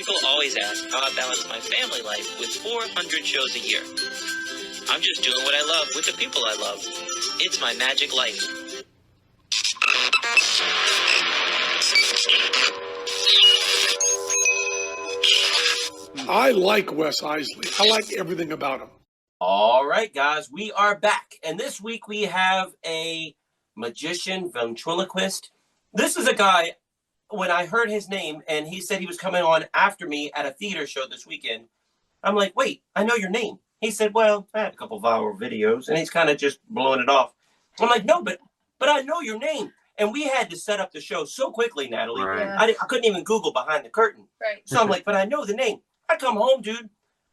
People always ask how I balance my family life with 400 shows a year. I'm just doing what I love with the people I love. It's my magic life. I like Wes Iseli. I like everything about him. All right, guys, we are back. And this week we have a magician, ventriloquist. This is a guy, when I heard his name and he said he was coming on after me at a theater show this weekend, I'm like, wait, I know your name. He said, well, I had a couple viral videos, and he's kind of just blowing it off. I'm like, no, but I know your name. And we had to set up the show so quickly, Natalie. Right. Yeah. I couldn't even Google behind the curtain. Right. So I'm like, but I know the name. I come home, dude.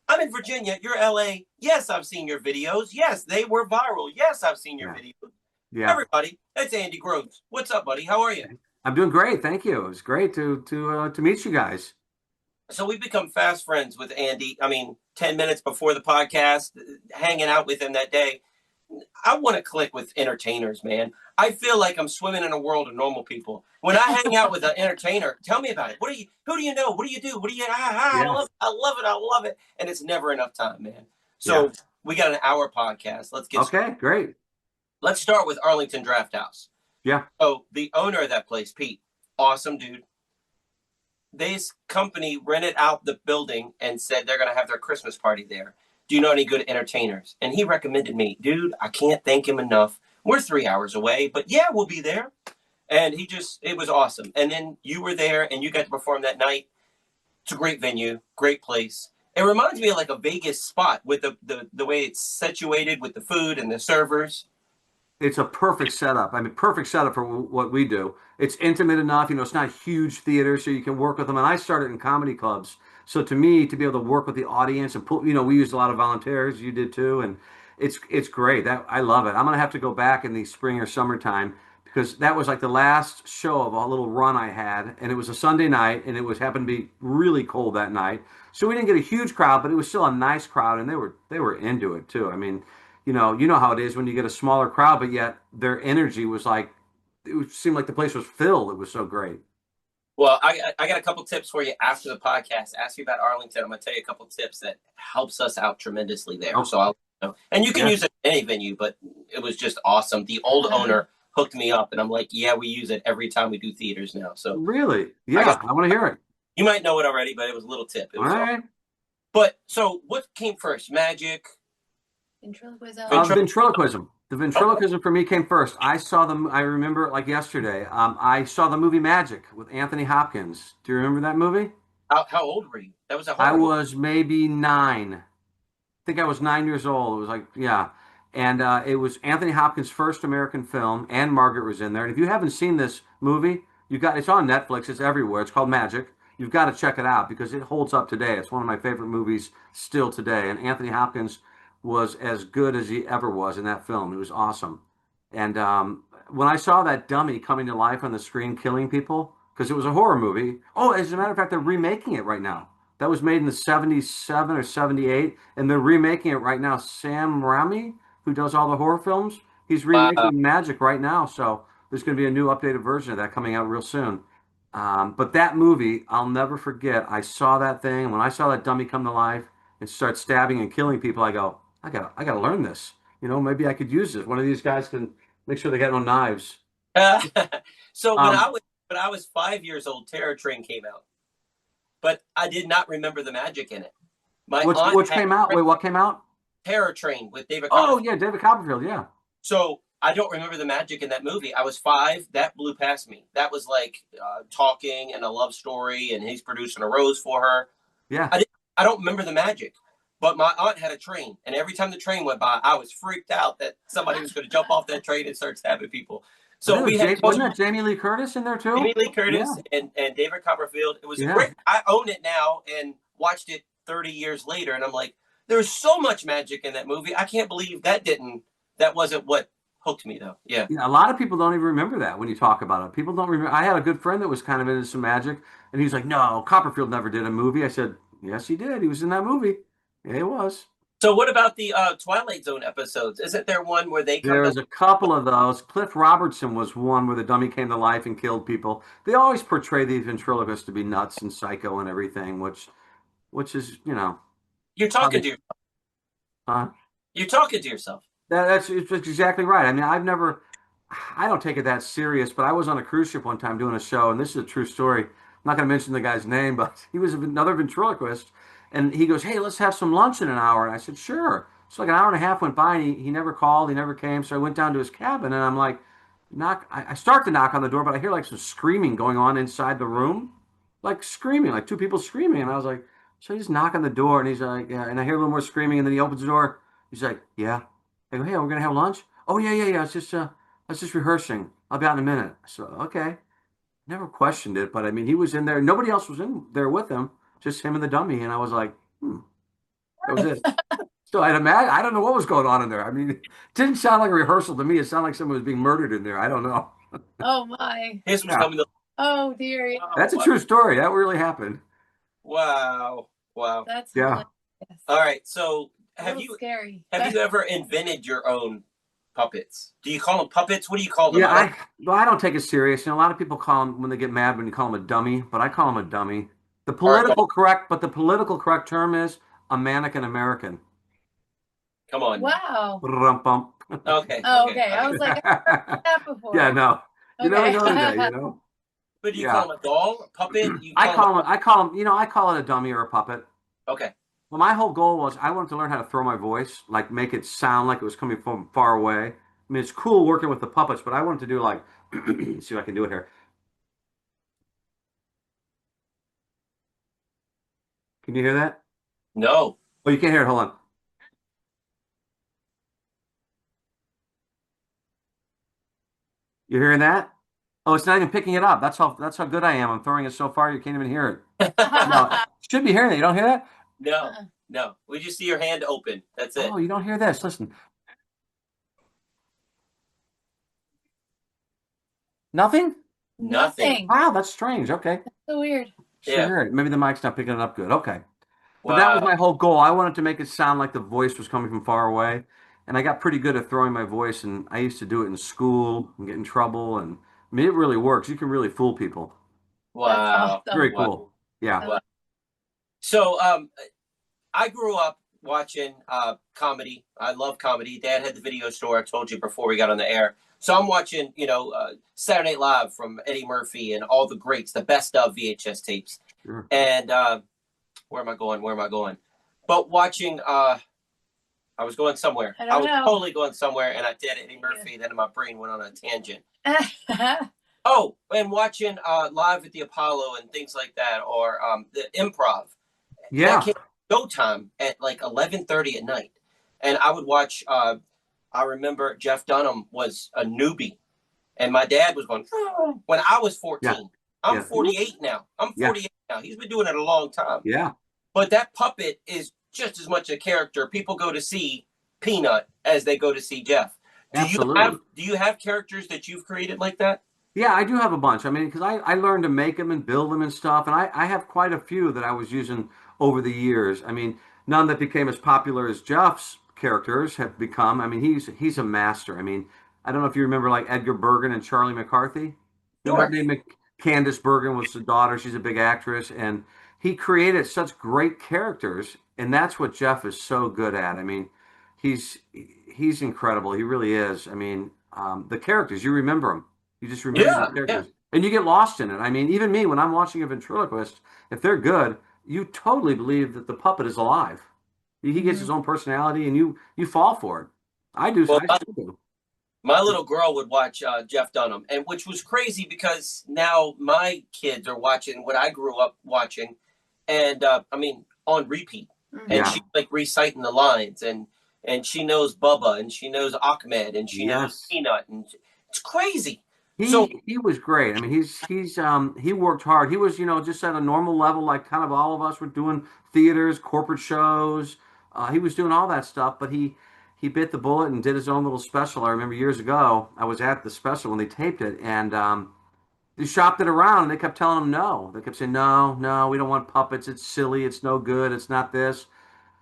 I'm in Virginia. You're LA. Yes, I've seen your videos. Yes, they were viral. Yes, I've seen your videos. Yeah. Everybody, it's Andy Groves. What's up, buddy? How are you? I'm doing great. Thank you. It was great to meet you guys. So we've become fast friends with Andy. I mean, 10 minutes before the podcast, hanging out with him that day. I want to click with entertainers, man. I feel like I'm swimming in a world of normal people. When I hang out with an entertainer, tell me about it. Who do you know? What do you do? What do you? I love it. And it's never enough time, man. So we got an hour podcast. Let's get started. Great. Let's start with Arlington Draft House. Yeah. So the owner of that place, Pete, awesome dude. This company rented out the building and said they're going to have their Christmas party there. Do you know any good entertainers? And he recommended me. Dude, I can't thank him enough. We're 3 hours away, but yeah, we'll be there. And it was awesome. And then you were there and you got to perform that night. It's a great venue, great place. It reminds me of like a Vegas spot with the way it's situated with the food and the servers. It's a perfect setup. I mean, perfect setup for what we do. It's intimate enough. It's not a huge theater, so you can work with them. And I started in comedy clubs. So to me, to be able to work with the audience and pull, we used a lot of volunteers. You did too. And it's great. I love it. I'm going to have to go back in the spring or summertime because that was like the last show of a little run I had. And it was a Sunday night and it happened to be really cold that night. So we didn't get a huge crowd, but it was still a nice crowd. And they were into it too. I mean, you know how it is when you get a smaller crowd, but yet their energy was like, it seemed like the place was filled. It was so great. Well, I got a couple tips for you after the podcast. Ask you about Arlington. I'm going to tell you a couple tips that helps us out tremendously there. Oh. So and you can use it in any venue, but it was just awesome. The old owner hooked me up and I'm like, yeah, we use it every time we do theaters now. So really? Yeah. I want to hear it. You might know it already, but it was a little tip. It was all right. Awesome. But so what came first? Magic? Ventriloquism. The ventriloquism for me came first. I remember it like yesterday. I saw the movie Magic with Anthony Hopkins. Do you remember that movie? How old were you? That was a horror I was maybe 9. I think I was 9 years old. It was like, yeah. And it was Anthony Hopkins' first American film, and Margaret was in there. And if you haven't seen this movie, it's on Netflix. It's everywhere. It's called Magic. You've got to check it out because it holds up today. It's one of my favorite movies still today. And Anthony Hopkins was as good as he ever was in that film. It was awesome. And when I saw that dummy coming to life on the screen killing people, because it was a horror movie. Oh, as a matter of fact, they're remaking it right now. That was made in the 77 or 78, and they're remaking it right now. Sam Raimi, who does all the horror films, he's remaking Magic right now. So there's going to be a new updated version of that coming out real soon. But that movie, I'll never forget. I saw that thing, and when I saw that dummy come to life and start stabbing and killing people, I go, I gotta learn this. Maybe I could use this. One of these guys can make sure they got no knives. So when I was 5 years old, Terror Train came out, but I did not remember the magic in it. Which came out? Wait, what came out? Terror Train with David Copperfield. Oh yeah, David Copperfield. Yeah. So I don't remember the magic in that movie. I was 5. That blew past me. That was like talking and a love story, and he's producing a rose for her. Yeah. I don't remember the magic. But my aunt had a train, and every time the train went by, I was freaked out that somebody was going to jump off that train and start stabbing people. So wasn't that Jamie Lee Curtis in there too? Jamie Lee Curtis and David Copperfield. It was great. I own it now and watched it 30 years later, and I'm like, there's so much magic in that movie. I can't believe that wasn't what hooked me though. Yeah. A lot of people don't even remember that when you talk about it. People don't remember. I had a good friend that was kind of into some magic, and he's like, no, Copperfield never did a movie. I said, yes, he did. He was in that movie. Yeah, it was. So what about the Twilight Zone episodes? Isn't there one where they come There back? was a couple of those. Cliff Robertson was one where the dummy came to life and killed people. They always portray these ventriloquists to be nuts and psycho and everything, which is, You're how talking they, to your, uh, you're talking to yourself. that's it's exactly right. I mean, I don't take it that serious, but I was on a cruise ship one time doing a show, and this is a true story. I'm not going to mention the guy's name, but he was another ventriloquist, and he goes, "Hey, let's have some lunch in an hour." And I said, "Sure." So like an hour and a half went by, and he never called, he never came. So I went down to his cabin, and I'm like, knock. I start to knock on the door, but I hear like some screaming going on inside the room, like screaming, like two people screaming, and I was like, so I just knock on the door, and he's like, yeah, and I hear a little more screaming, and then he opens the door. He's like, "Yeah." I go, "Hey, we're gonna have lunch." "Oh yeah, yeah, yeah. It's just rehearsing. I'll be out in a minute." So okay, never questioned it, but I mean, he was in there. Nobody else was in there with him, just him and the dummy. And I was like, that was it. So I'd imagine, I don't know what was going on in there. I mean, it didn't sound like a rehearsal to me. It sounded like someone was being murdered in there. I don't know. Oh my. His was Yeah, coming to. Oh dear. that's Oh, a wow. true story. That really happened. Wow. Wow. That's Yeah. hilarious. All right. So A have little you scary. have you ever invented your own puppets? Do you call them puppets? What do you call them? Yeah, I don't. well, I don't take it serious. A lot of people call him when they get mad when you call him a dummy, but I call him a dummy. Or go, The political correct term is a mannequin American. come on now. Wow. Brum-bum. Okay. Oh, Okay. okay. I was like, I've heard that Yeah, before. no, you never Okay. know today. But do you call Yeah, them a doll, a puppet? You call them. I call it a dummy or a puppet. Okay. Well, my whole goal was I wanted to learn how to throw my voice, like make it sound like it was coming from far away. I mean, it's cool working with the puppets, but I wanted to do like, see if I can do it here. Can you hear that? No. Oh, you can't hear it. Hold on. You're hearing that? Oh, it's not even picking it up. That's how good I am. I'm throwing it so far you can't even hear it. No, should be hearing it. You don't hear that? No. No. We just see your hand open. That's it. Oh, you don't hear this. Listen. Nothing? Nothing. Wow, that's strange. Okay. So weird. Should Yeah. hear it. Maybe the mic's not picking it up good. Okay. But that was Wow. my whole goal. I wanted to make it sound like the voice was coming from far away. And I got pretty good at throwing my voice, and I used to do it in school and get in trouble. And I mean, it really works. You can really fool people. That's Wow. Very awesome. Wow. cool. Yeah. Wow. So I grew up watching comedy. I love comedy. Dad had the video store. I told you before we got on the air. So I'm watching, Saturday Night Live from Eddie Murphy and all the greats, the best of VHS tapes. Sure. And where am I going? Where am I going? But watching, I was going somewhere. I I don't was know. totally going somewhere, and I did Eddie Murphy. Then my brain went on a tangent. Oh, Oh, and watching Live at the Apollo and things like that, or the Improv. Yeah. That came Showtime at like 11:30 at night, and I would watch. I remember Jeff Dunham was a newbie, and my dad was going when I was 14. Yeah. I'm Yeah. 48 now. I'm Yeah. 48 now. He's been doing it a long time. Yeah. But that puppet is just as much a character. People go to see Peanut as they go to see Jeff. Absolutely. Do you have characters that you've created like that? Yeah, I do have a bunch. I mean, because I learned to make them and build them and stuff, and I have quite a few that I was using over the years. I mean, none that became as popular as Jeff's characters have become. I mean, he's a master. I mean, I don't know if you remember like Edgar Bergen and Charlie McCarthy. Remember Sure. that name? Candace Bergen was the daughter. She's a big actress, and he created such great characters, and that's what Jeff is so good at. I mean, he's incredible. He really is. I mean, the characters you remember them. You just remember Yeah. the Yeah. characters, and you get lost in it. I mean, even me when I'm watching a ventriloquist, if they're good, you totally believe that the puppet is alive. He gets his own personality, and you fall for it. I do. Well, I still do. my little girl would watch Jeff Dunham, and which was crazy because now my kids are watching what I grew up watching, and I mean on repeat. And Yeah. she's like reciting the lines, and she knows Bubba, and she knows Ahmed, and she knows Yes. Peanut, and it's crazy. He So he was great. I mean, he worked hard. He was, just at a normal level, like kind of all of us were doing theaters, corporate shows. He was doing all that stuff, but he bit the bullet and did his own little special. I remember years ago, I was at the special when they taped it, and they shopped it around, and they kept telling him no. They kept saying, no, no, we don't want puppets. It's silly. It's no good. It's not this.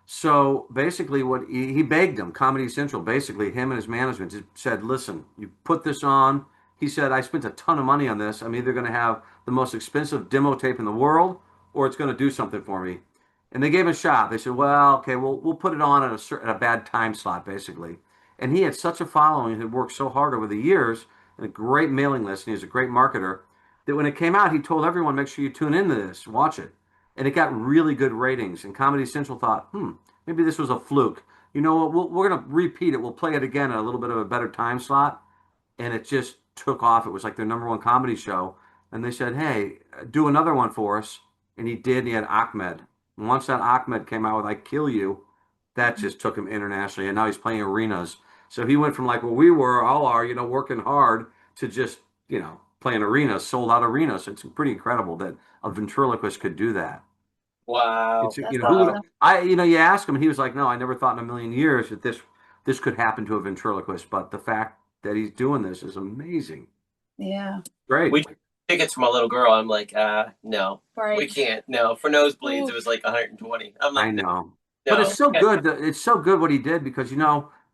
So basically, what he begged them, Comedy Central, basically, him and his management just said, listen, you put this on. He said, I spent a ton of money on this. I'm either going to have the most expensive demo tape in the world or it's going to do something for me. And they gave him a shot. They said, well, okay, we'll put it on at a bad time slot, basically. And he had such a following, he had worked so hard over the years, and a great mailing list, and he was a great marketer, that when it came out, he told everyone, make sure you tune into this, watch it. And it got really good ratings. And Comedy Central thought, maybe this was a fluke. You know what? We're going to repeat it. We'll play it again at a little bit of a better time slot. And it just took off. It was like their number one comedy show. And they said, hey, do another one for us. And he did. And he had Ahmed. And once that Ahmed came out with I Kill You, that just took him internationally. And now he's playing arenas. So he went from like where we were, all are, working hard to just, playing arenas, sold out arenas. So it's pretty incredible that a ventriloquist could do that. Wow. It's, That's who would awesome. you ask him, and he was like, no, I never thought in a million years that this could happen to a ventriloquist. But the fact that he's doing this is amazing. Yeah. Great. We took tickets for my little girl. I'm like, no, Right. we can't. No, for nosebleeds, Ooh. it was like 120. I'm like, I know. no. But it's so good. It's so good what he did because,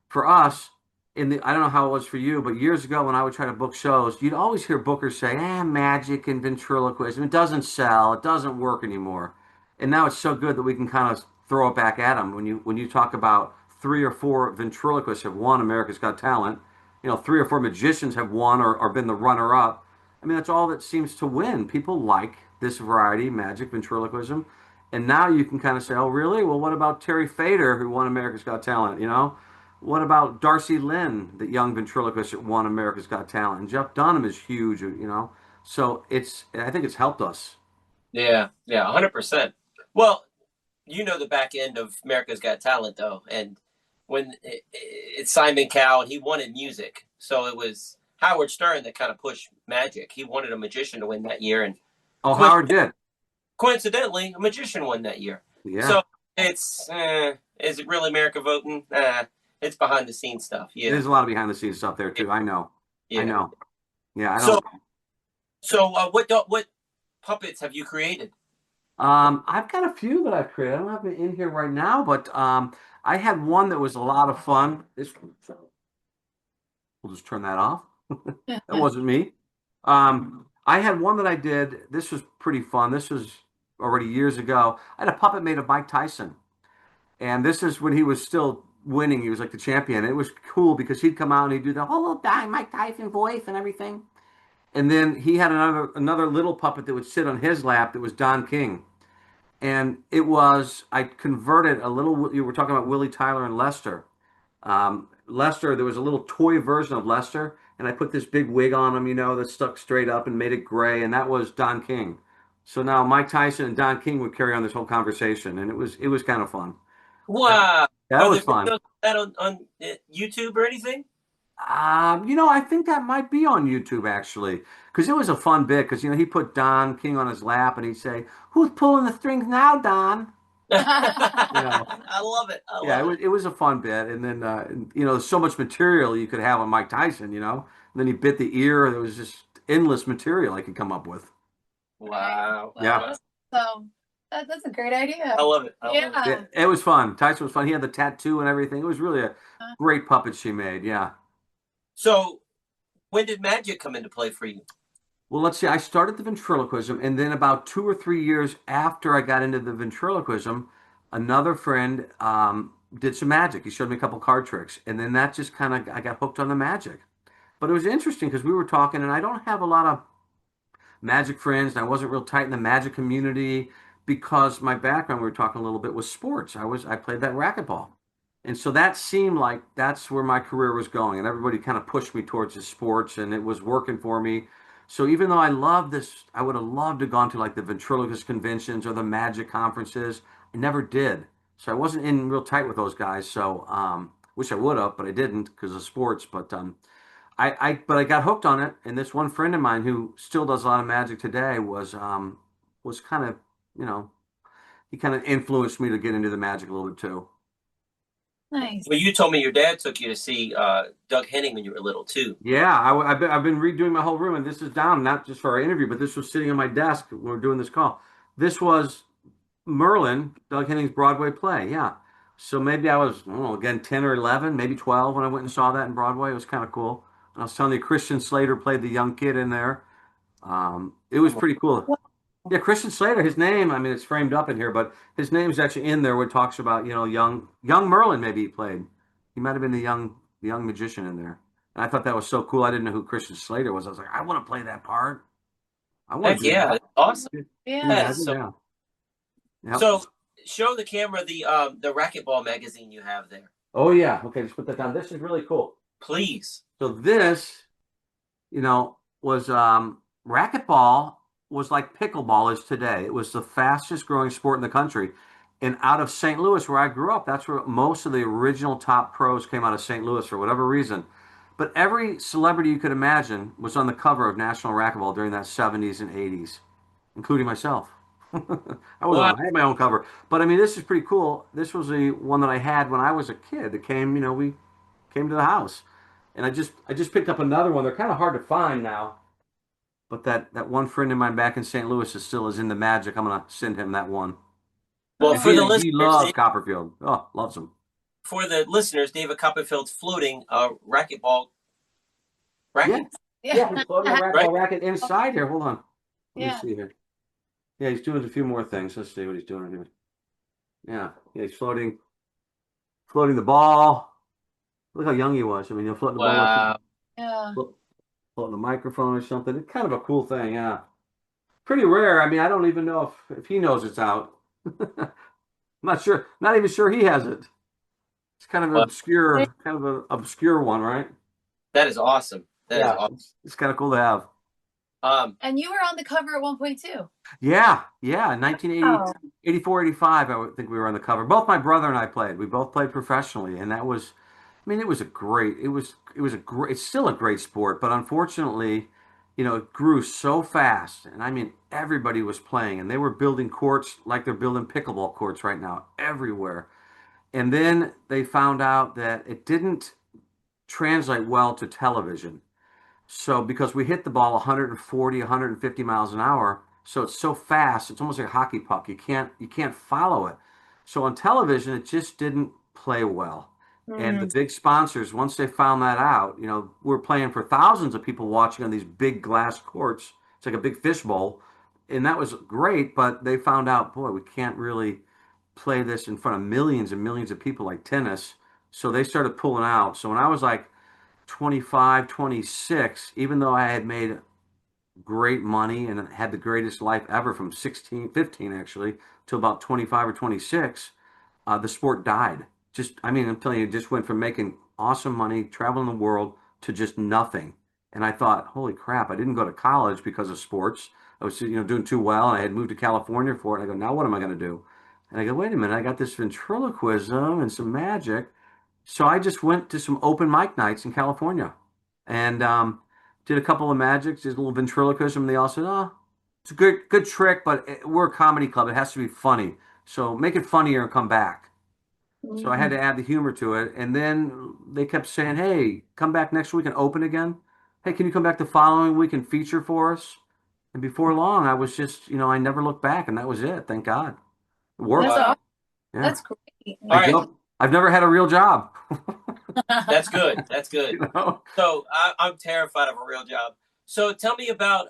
for us, I don't know how it was for you, but years ago when I would try to book shows, you'd always hear bookers say, magic and ventriloquism, it doesn't sell, it doesn't work anymore. And now it's so good that we can kind of throw it back at them. When you talk about 3 or 4 ventriloquists have won America's Got Talent, 3 or 4 magicians have won or been the runner up. I mean, that's all that seems to win. People like this variety, magic, ventriloquism. And now you can kind of say, oh, really? Well, what about Terry Fader, who won America's Got Talent? What about Darcy Lynn, the young ventriloquist that won America's Got Talent?. And Jeff Dunham is huge. So I think it's helped us. Yeah, 100%. Well, the back end of America's Got Talent, though. And when it's Simon Cowell, and he wanted music. So it was Howard Stern that kind of pushed magic. He wanted a magician to win that year. And Howard did. Coincidentally, a magician won that year. Yeah. So it's, is it really America voting? It's behind the scenes stuff. Yeah. There's a lot of behind the scenes stuff there, too. I know. Yeah. I know. Yeah. So what puppets have you created? I've got a few that I've created. I don't have it in here right now, but I had one that was a lot of fun. We'll just turn that off. That wasn't me. I had one that I did. This was pretty fun. This was already years ago. I had a puppet made of Mike Tyson. And this is when he was still winning. He was like the champion. It was cool because he'd come out and he'd do the whole Mike Tyson voice and everything. And then he had another little puppet that would sit on his lap that was Don King. And I converted a little, you were talking about Willie Tyler and Lester. Lester, there was a little toy version of Lester, and I put this big wig on him, that stuck straight up and made it gray, and that was Don King. So now Mike Tyson and Don King would carry on this whole conversation, and it was kind of fun. Wow. That was fun. That on YouTube or anything? I think that might be on YouTube actually, because it was a fun bit. Because he put Don King on his lap, and he'd say, "Who's pulling the strings now, Don?" I love it. It was a fun bit, and then there's so much material you could have on Mike Tyson. And then he bit the ear. There was just endless material I could come up with. Wow. Yeah. So that's a great idea. I love it. It was fun. Tyson was fun. He had the tattoo and everything. It was really a great puppet she made. Yeah. So, when did magic come into play for you? Well, let's see. I started the ventriloquism, and then about 2 or 3 years after I got into the ventriloquism, another friend did some magic. He showed me a couple card tricks, and then that just I got hooked on the magic. But it was interesting because we were talking, and I don't have a lot of magic friends, and I wasn't real tight in the magic community because my background, we were talking a little bit, was sports. I played that racquetball. And so that seemed like that's where my career was going. And everybody kind of pushed me towards the sports, and it was working for me. So even though I love this, I would have loved to have gone to like the ventriloquist conventions or the magic conferences. I never did. So I wasn't in real tight with those guys. So wish I would have, but I didn't because of sports. But I got hooked on it. And this one friend of mine who still does a lot of magic today was kind of, he kind of influenced me to get into the magic a little bit too. Nice. Well, you told me your dad took you to see Doug Henning when you were little too. Yeah, I've been redoing my whole room, and this is down not just for our interview, but this was sitting on my desk when we were doing this call. This was Merlin, Doug Henning's Broadway play. Yeah, So maybe I was, I don't know, again, 10 or 11, maybe 12 when I went and saw that in Broadway. It was kind of cool. And I was telling you, Christian Slater played the young kid in there. It was pretty cool. Wow. Yeah, Christian Slater, his name, I mean, it's framed up in here, but his name's actually in there where it talks about, young Merlin maybe he played. He might have been the young magician in there. And I thought that was so cool. I didn't know who Christian Slater was. I was like, I want to play that part. I want Heck to do yeah, that. that's awesome. Can you Yeah. That is imagine? so. Yeah. Yep. So show the camera the racquetball magazine you have there, Oh yeah. Okay, just put that down. This is really cool. please. So this, was racquetball was like pickleball is today. It was the fastest growing sport in the country. And out of St. Louis, where I grew up, that's where most of the original top pros came out of St. Louis for whatever reason. But every celebrity you could imagine was on the cover of National Racquetball during that 70s and 80s, including myself. Wow. I had my own cover. But I mean, this is pretty cool. This was the one that I had when I was a kid that came, we came to the house. And I just picked up another one. They're kind of hard to find now. But that one friend of mine back in St. Louis is in the Magic. I'm gonna send him that one. Well, And for the he listeners, loves Copperfield. Oh, loves him. David Copperfield's floating a racquetball Yeah, racket, yeah, he's floating a right? racquetball racket inside here. Hold on. Let me Yeah. see here. Yeah, he's doing a few more things. Let's see what he's doing here. Yeah, he's floating the ball. Look how young he was. I mean, he'll float the ball like Wow. Yeah. floating the microphone or something. It's kind of a cool thing. Yeah, pretty rare. I mean, I don't even know if he knows it's out. I'm not sure. Not even sure he has it. It's Wow. kind of an obscure one, right? That is awesome. That is Yeah, awesome. it's kind of cool to have. And you were on the cover at one point too. Yeah, yeah. In 1980, Oh. 84, 85, I would think we were on the cover. Both my brother and I played. We both played professionally, and that was, I mean, it was a great, it's still a great sport, but unfortunately, it grew so fast, and I mean, everybody was playing, and they were building courts like they're building pickleball courts right now everywhere. And then they found out that it didn't translate well to television. So because we hit the ball 140, 150 miles an hour, so it's so fast, it's almost like a hockey puck. You can't follow it. So on television, it just didn't play well. And the Mm. big sponsors, once they found that out, we're playing for thousands of people watching on these big glass courts. It's like a big fishbowl. And that was great, but they found out, boy, we can't really play this in front of millions and millions of people like tennis. So they started pulling out. So when I was like 25, 26, even though I had made great money and had the greatest life ever from 16, 15 actually, to about 25 or 26, the sport died. Just, I mean, I'm telling you, it just went from making awesome money, traveling the world, to just nothing. And I thought, holy crap, I didn't go to college because of sports. I was, doing too well, and I had moved to California for it. And I go, now what am I going to do? And I go, wait a minute, I got this ventriloquism and some magic. So I just went to some open mic nights in California and did a couple of magics, did a little ventriloquism. And they all said, "Oh, it's a good trick, but we're a comedy club. It has to be funny. So make it funnier and come back." So I had Mm. to add the humor to it. And then they kept saying, "Hey, come back next week and open again. Hey, can you come back the following week and feature for us?" And before long, I was just, I never looked back, and that was it. Thank God, it That's worked. Wow. awesome. Yeah, That's great. All I right. don't. I've never had a real job. That's good. That's good. You know? So I'm terrified of a real job. So tell me about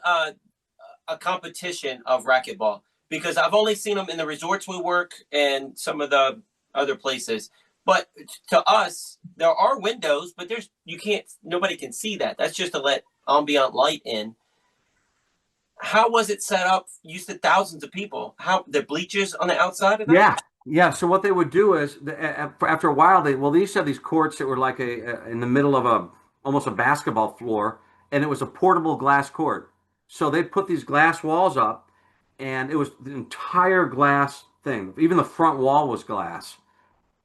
a competition of racquetball, because I've only seen them in the resorts we work and some of the other places. But to us, there are windows, but nobody can see that. That's just to let ambient light in. How was it set up? You said thousands of people. How the bleachers on the outside of that? Yeah, yeah. So what they would do is, after a while, they used to have these courts that were like in the middle of almost a basketball floor, and it was a portable glass court. So they put these glass walls up, and it was the entire glass thing. Even the front wall was glass,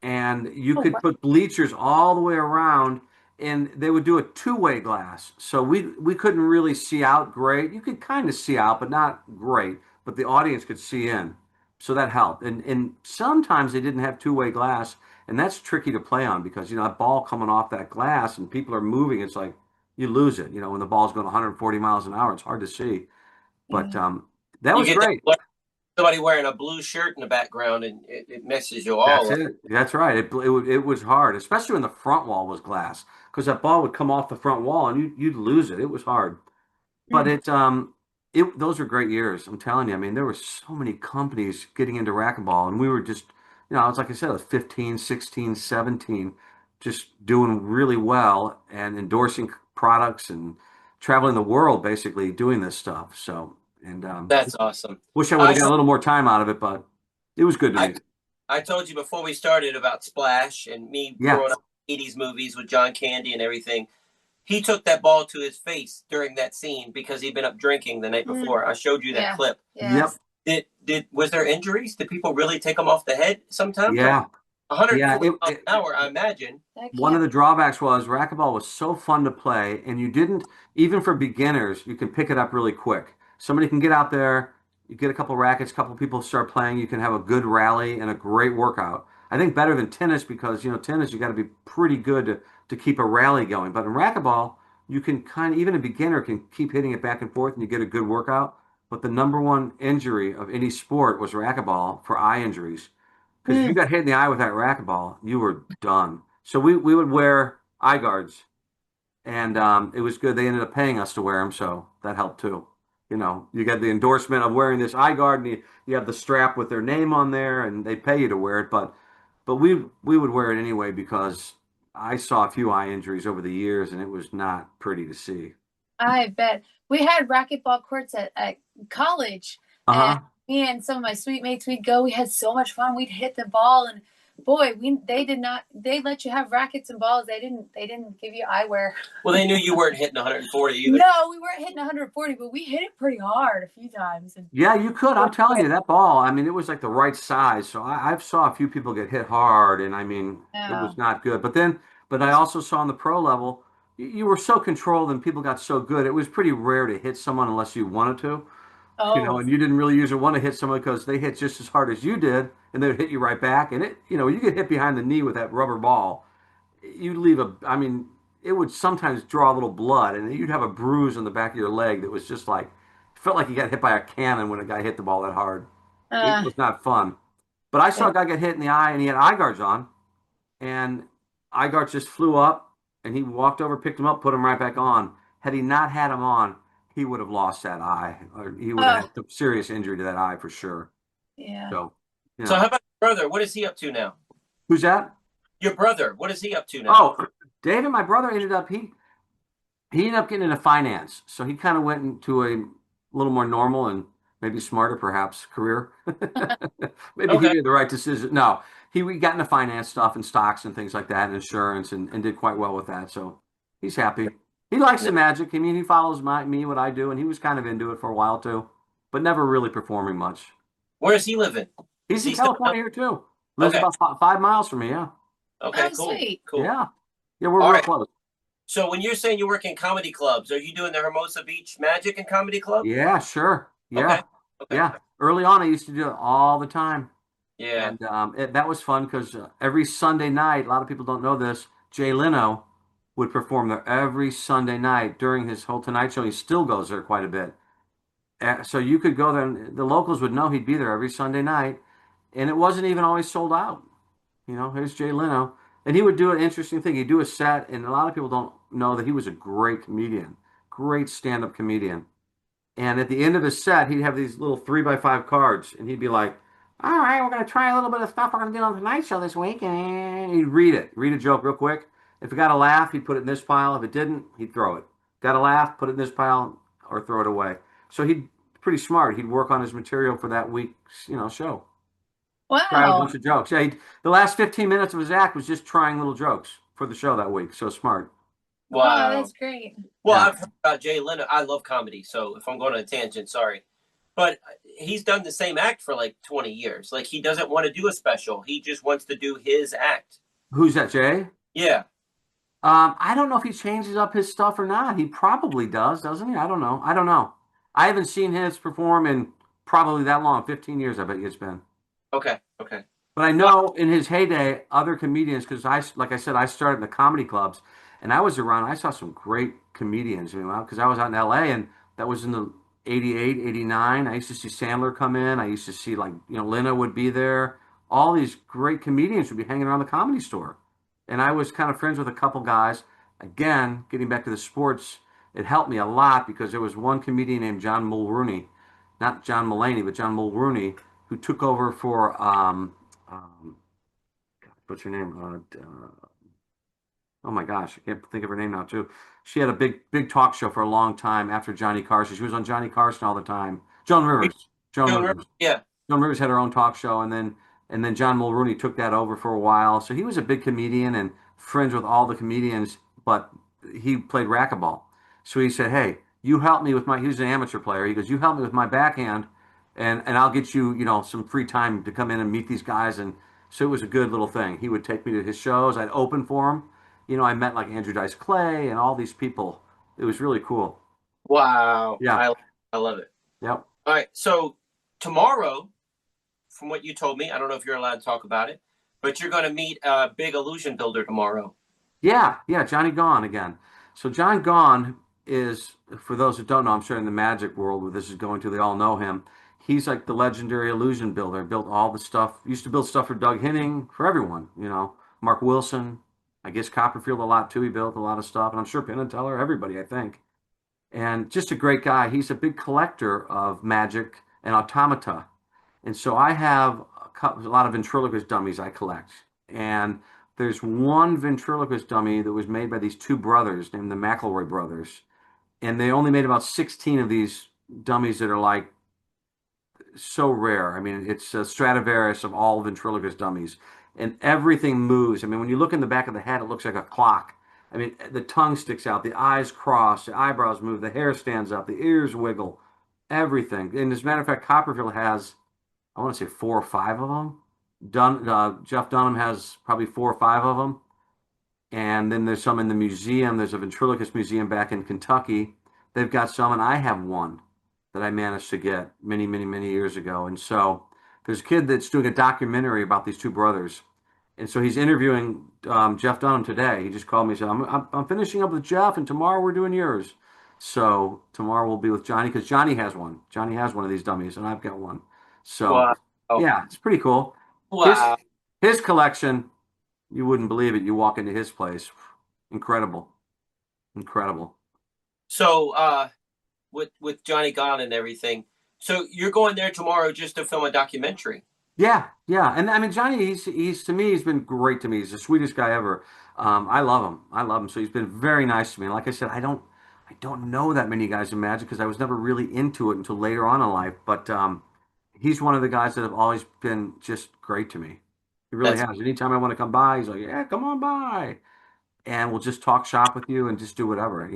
and you Oh, could wow. put bleachers all the way around, and they would do a two-way glass. So we couldn't really see out great. You could kind of see out, but not great. But the audience could see in, so that helped. And sometimes they didn't have two-way glass, and that's tricky to play on because that ball coming off that glass and people are moving. It's like you lose it. When the ball's going 140 miles an hour, it's hard to see. But Yeah. that You was get that great. blur. somebody wearing a blue shirt in the background, and it messes you all That's up. it. That's right. It was hard, especially when the front wall was glass, because that ball would come off the front wall and you'd lose it. It was hard. But Mm. it those were great years. I'm telling you. I mean, there were so many companies getting into racquetball, and we were just, it's like I said, I was 15, 16, 17, just doing really well and endorsing products and traveling the world basically doing this stuff. So, and That's awesome. wish I would I have got a little more time out of it, but it was good to I me. I told you before we started about Splash and me Yeah. growing up in 80s movies with John Candy and everything. He took that ball to his face during that scene because he'd been up drinking the night before. I showed you that Yeah. clip. Yep. Yes. Was there injuries? Did people really take them off the head sometimes? Yeah. 140 Yeah. miles an hour, I imagine. One of the drawbacks was racquetball was so fun to play, and you didn't, even for beginners, you can pick it up really quick. Somebody can get out there, you get a couple rackets, a couple people start playing, you can have a good rally and a great workout. I think better than tennis because, tennis, you got to be pretty good to keep a rally going. But in racquetball, you can even a beginner can keep hitting it back and forth and you get a good workout. But the number one injury of any sport was racquetball for eye injuries. Because if you Mm. got hit in the eye with that racquetball, you were done. So we would wear eye guards, and it was good. They ended up paying us to wear them, so that helped too. You get the endorsement of wearing this eye guard, and you have the strap with their name on there, and they pay you to wear it. But we would wear it anyway because I saw a few eye injuries over the years, and it was not pretty to see. I bet. We had racquetball courts at college, and Uh-huh. me and some of my sweet mates, we'd go. We had so much fun. We'd hit the ball, and boy, they did not. They let you have rackets and balls. They didn't give you eyewear. Well, they knew you weren't hitting 140 either. No, we weren't hitting 140, but we hit it pretty hard a few times. And Yeah, you could. I'm telling you, that ball, I mean, it was like the right size. So I've saw a few people get hit hard, and I mean, it yeah. was not good. But I also saw on the pro level, you were so controlled and people got so good. It was pretty rare to hit someone unless you wanted to, Oh, and you didn't really usually want to hit someone because they hit just as hard as you did, and they would hit you right back. And you get hit behind the knee with that rubber ball, you'd leave I mean, it would sometimes draw a little blood, and you'd have a bruise on the back of your leg that was just like, felt like you got hit by a cannon when a guy hit the ball that hard. It uh, was not fun. But I saw a guy get hit in the eye, and he had eye guards on, and eye guards just flew up, and he walked over, picked him up, put him right back on. Had he not had him on, he would have lost that eye, or he would have oh, had some serious injury to that eye for sure. yeah. So, So how about your brother? What is he up to now? who's that? Your brother, what is he up to now? Oh, David, my brother he ended up getting into finance, so he kind of went into a little more normal and maybe smarter, perhaps, career. Maybe he Okay. made the right decision. No, we got into finance stuff and stocks and things like that, and insurance, and did quite well with that. So he's happy. He likes the magic. I mean, he follows me what I do, and he was kind of into it for a while too, but never really performing much. Where is he living? He's Is in he still California here too. Lives Okay. about 5 miles from me. Yeah, Okay, Oh, cool. sweet. Cool. yeah, yeah. We're All real right. close. So when you're saying you work in comedy clubs, are you doing the Hermosa Beach Magic and Comedy Club? Yeah, sure. Yeah. Okay. Okay. Yeah, early on, I used to do it all the time, Yeah. and that was fun because every Sunday night, a lot of people don't know this, Jay Leno would perform there every Sunday night during his whole Tonight Show. He still goes there quite a bit. So you could go there, and the locals would know he'd be there every Sunday night, and it wasn't even always sold out. Here's Jay Leno, and he would do an interesting thing. He'd do a set, and a lot of people don't know that he was a great comedian, great stand-up comedian. And at the end of his set, he'd have these little 3x5 cards, and he'd be like, "All right, we're going to try a little bit of stuff we're going to do on Tonight Show this week." And he'd read a joke real quick. If it got a laugh, he'd put it in this pile. If it didn't, he'd throw it. Got a laugh, put it in this pile, or throw it away. So he'd pretty smart. He'd work on his material for that week's, show. Try out a Wow. bunch of jokes. Yeah, the last 15 minutes of his act was just trying little jokes for the show that week. So smart. Oh, Wow. that's great. Well, Yeah. I've heard about Jay Leno. I love comedy, so if I'm going on a tangent, sorry. But he's done the same act for like 20 years. Like he doesn't want to do a special. He just wants to do his act. Who's that, Jay? Yeah. I don't know if he changes up his stuff or not. He probably does, doesn't he? I don't know. I haven't seen his perform in probably that long, 15 years, I bet you it's been. Okay. Okay. But I know in his heyday, other comedians, because like I said, I started in the comedy clubs, and I was around. I saw some great comedians, because I was out in LA, and that was in the 88, 89. I used to see Sandler come in. I used to see like, Lena would be there. All these great comedians would be hanging around the Comedy Store. And I was kind of friends with a couple guys. Again, getting back to the sports, it helped me a lot because there was one comedian named John Mulrooney, not John Mulaney, but John Mulrooney, who took over for what's her name? Oh my gosh, I can't think of her name now too. She had a big talk show for a long time after Johnny Carson. She was on Johnny Carson all the time. Joan Rivers. Joan Joan Rivers. Rivers, yeah. Joan Rivers had her own talk show, and then John Mulrooney took that over for a while. So he was a big comedian and friends with all the comedians, but he played racquetball. So he said, "Hey, you help me with my." He was an amateur player. He goes, "You help me with my backhand, and I'll get you, some free time to come in and meet these guys." And so it was a good little thing. He would take me to his shows. I'd open for him. I met like Andrew Dice Clay and all these people. It was really cool. Wow. Yeah. I love it. Yep. All right. So tomorrow, from what you told me, I don't know if you're allowed to talk about it, but you're going to meet a big illusion builder tomorrow. Yeah, Johnny Gone again. So John Gone is, for those who don't know, I'm sure in the magic world where this is going to, they all know him. He's like the legendary illusion builder. Built all the stuff. Used to build stuff for Doug Henning, for everyone. Mark Wilson. I guess Copperfield a lot too. He built a lot of stuff, and I'm sure Penn and Teller, everybody, I think. And just a great guy. He's a big collector of magic and automata. And so I have a lot of ventriloquist dummies I collect. And there's one ventriloquist dummy that was made by these two brothers named the McElroy brothers. And they only made about 16 of these dummies that are like so rare. I mean, it's a Stradivarius of all ventriloquist dummies. And everything moves. I mean, when you look in the back of the head, it looks like a clock. I mean, the tongue sticks out, the eyes cross, the eyebrows move, the hair stands up, the ears wiggle, everything. And as a matter of fact, Copperfield has, I want to say 4 or 5 of them. Jeff Dunham has probably 4 or 5 of them. And then there's some in the museum. There's a ventriloquist museum back in Kentucky. They've got some, and I have one that I managed to get many, many, many years ago. And so there's a kid that's doing a documentary about these two brothers. And so he's interviewing Jeff Dunham today. He just called me and said, I'm finishing up with Jeff, and tomorrow we're doing yours. So tomorrow we'll be with Johnny because Johnny has one. Johnny has one of these dummies, and I've got one. So, Wow. yeah, it's pretty cool. Wow. His collection, you wouldn't believe it. You walk into his place. Incredible. Incredible. So with Johnny Gone and everything, so you're going there tomorrow just to film a documentary? Yeah. And I mean, Johnny, he's to me, he's been great to me. He's the sweetest guy ever. I love him. So he's been very nice to me. And like I said, I don't know that many guys in magic because I was never really into it until later on in life. But he's one of the guys that have always been just great to me. He really has. Anytime I want to come by, he's like, "Yeah, come on by," and we'll just talk shop with you and just do whatever.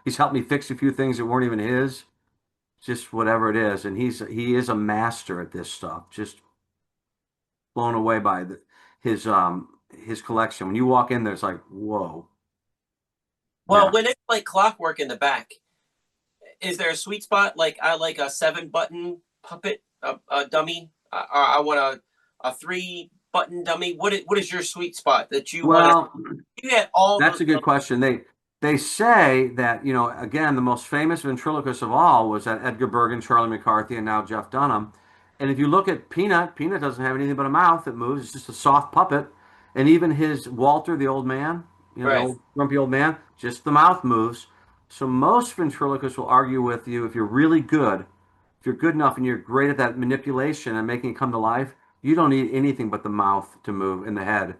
He's helped me fix a few things that weren't even his, just whatever it is. And he is a master at this stuff. Just blown away by his collection. When you walk in there, it's like, whoa. Well, Yeah. when it's like clockwork in the back, is there a sweet spot? Like I like a 7-button puppet, a dummy. I want a 3-button dummy. What is your sweet spot that you want? You had all. That's a good question. They say that, again, the most famous ventriloquist of all was that Edgar Bergen, Charlie McCarthy, and now Jeff Dunham. And if you look at Peanut doesn't have anything but a mouth that moves. It's just a soft puppet. And even his Walter, the old man, Right. the old grumpy old man, just the mouth moves. So most ventriloquists will argue with you if you're really good, if you're good enough and you're great at that manipulation and making it come to life, you don't need anything but the mouth to move in the head.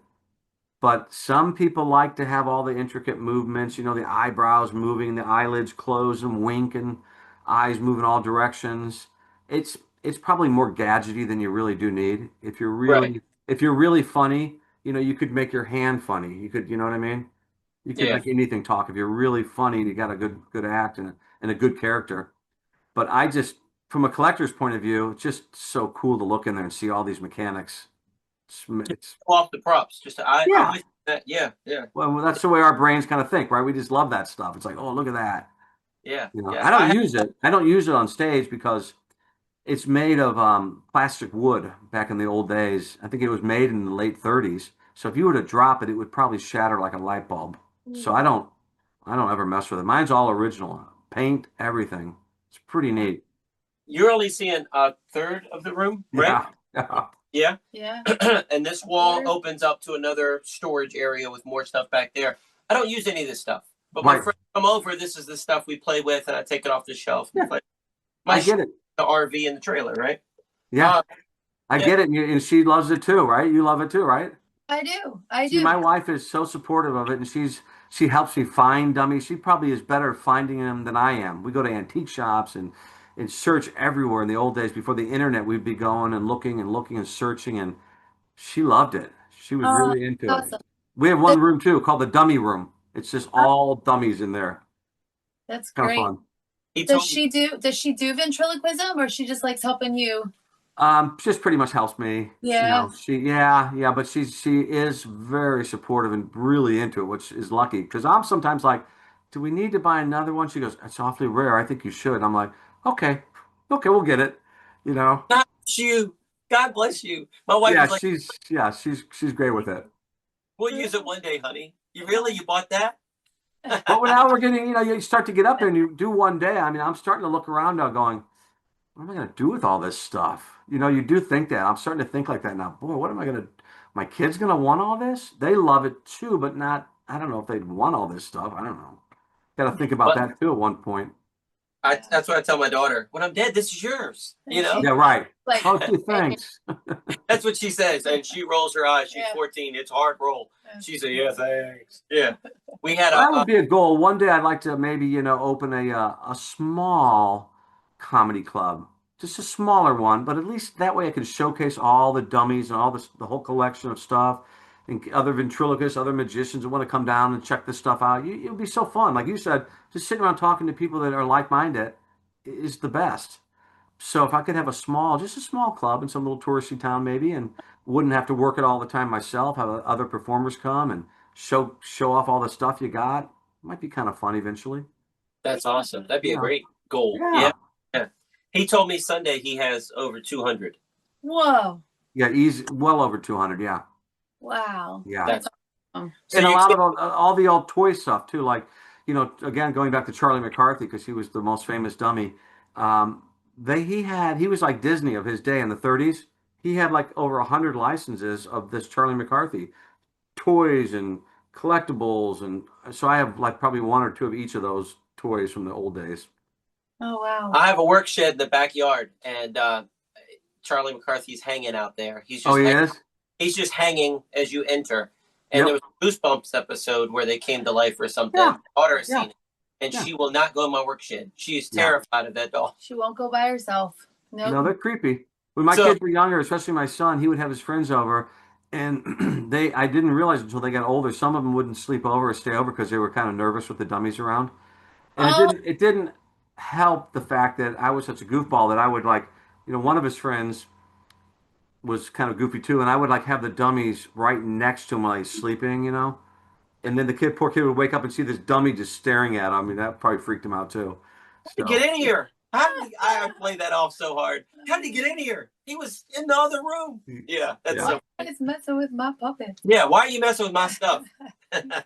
But some people like to have all the intricate movements, the eyebrows moving, the eyelids close and wink, and eyes move in all directions. It's probably more gadgety than you really do need. If you're Right. really funny, you could make your hand funny. You could, you know what I mean? You could Yeah. make anything talk. If you're really funny and you got a good act and a good character. But from a collector's point of view, it's just so cool to look in there and see all these mechanics. It's Off the props. Yeah. I'm with that. Yeah. Well, that's the way our brains kind of think, right? We just love that stuff. It's like, oh, look at that. Yeah. I don't use it. I don't use it on stage because it's made of plastic wood back in the old days. I think it was made in the late 30s. So if you were to drop it, it would probably shatter like a light bulb. So I don't ever mess with it. Mine's all original. Paint, everything. It's pretty neat. You're only seeing a third of the room, right? Yeah. Yeah. Yeah. And this wall opens up to another storage area with more stuff back there. I don't use any of this stuff, but my Right. friends come over. This is the stuff we play with, and I take it off the shelf and Yeah. play. I get it. The RV and the trailer, right? Yeah. I Yeah. get it. And she loves it too, right? You love it too, right? I do. I See, do. my wife is so supportive of it, and she helps me find dummies. She probably is better at finding them than I am. We go to antique shops and search everywhere. In the old days, before the internet, we'd be going and looking and searching, and she loved it. She was Oh, really into it. awesome. We have one room too called the dummy room. It's just Oh, all dummies in there. that's Kind of great. fun. He Does told me she do ventriloquism, or she just likes helping you? Just pretty much helps me. You Yeah. know, yeah, but she is very supportive and really into it, which is lucky. Because I'm sometimes like, do we need to buy another one? She goes, it's awfully rare. I think you should. I'm like, okay, okay, we'll get it. You know, God bless you. God bless you. My wife yeah, was like, she's great with it. "We'll use it one day, honey." You really? You bought that? But now we're getting, you start to get up there and you do one day. I mean, I'm starting to look around now, going, what am I going to do with all this stuff? You do think that. I'm starting to think like that now. Boy, what am I going to, my kids going to want all this? They love it too, but not, I don't know if they'd want all this stuff. I don't know. Got to think about But that too at one point. that's what I tell my daughter. When I'm dead, this is yours. You know? Yeah, right. Like, Oh, gee, thanks. That's what she says, and she rolls her eyes. She's Yeah. 14. It's hard roll. Yeah. She said, "Yeah, thanks." Yeah, we had That would be a goal. One day I'd like to maybe, open a small comedy club. Just a smaller one, but at least that way I can showcase all the dummies and all this, the whole collection of stuff, and other ventriloquists, other magicians who want to come down and check this stuff out. It would be so fun. Like you said, just sitting around talking to people that are like-minded is the best. So if I could have just a small club in some little touristy town maybe, and wouldn't have to work it all the time myself, have other performers come and show off all the stuff you got, might be kind of fun eventually. That's awesome. That'd be a Yeah. great goal. Yeah. Yeah. Yeah. He told me Sunday he has over 200. whoa, Yeah, easy, well over 200. Yeah. wow. Yeah. That's awesome. so And a you lot can't, of all the old toy stuff too, like, again, going back to Charlie McCarthy, because he was the most famous dummy. Um, he was like Disney of his day in the 30s. He had like over 100 licenses of this Charlie McCarthy toys and collectibles, and so I have like probably one or two of each of those toys from the old days. Oh wow. I have a work shed in the backyard, and Charlie McCarthy's hanging out there. Oh, he is? He's just hanging as you enter. And Yep. there was a Goosebumps episode where they came to life or something. Yeah. My daughter has Yeah. seen it, and Yeah. she will not go in my work shed. She is Yeah. terrified of that doll. She won't go by herself. No, Nope. they're creepy. When my So- kids were younger, especially my son, he would have his friends over, and I didn't realize until they got older, some of them wouldn't sleep over or stay over because they were kind of nervous with the dummies around. And Oh. it didn't help the fact that I was such a goofball that I would like, one of his friends was kind of goofy too, and I would like have the dummies right next to him while he's sleeping, and then poor kid would wake up and see this dummy just staring at him. I mean, that probably freaked him out too. So, Get in here. I played that off so hard. How did he get in here? He was in the other room. Yeah, that's Yeah. so. It's messing with my puppet. Yeah, why are you messing with my stuff?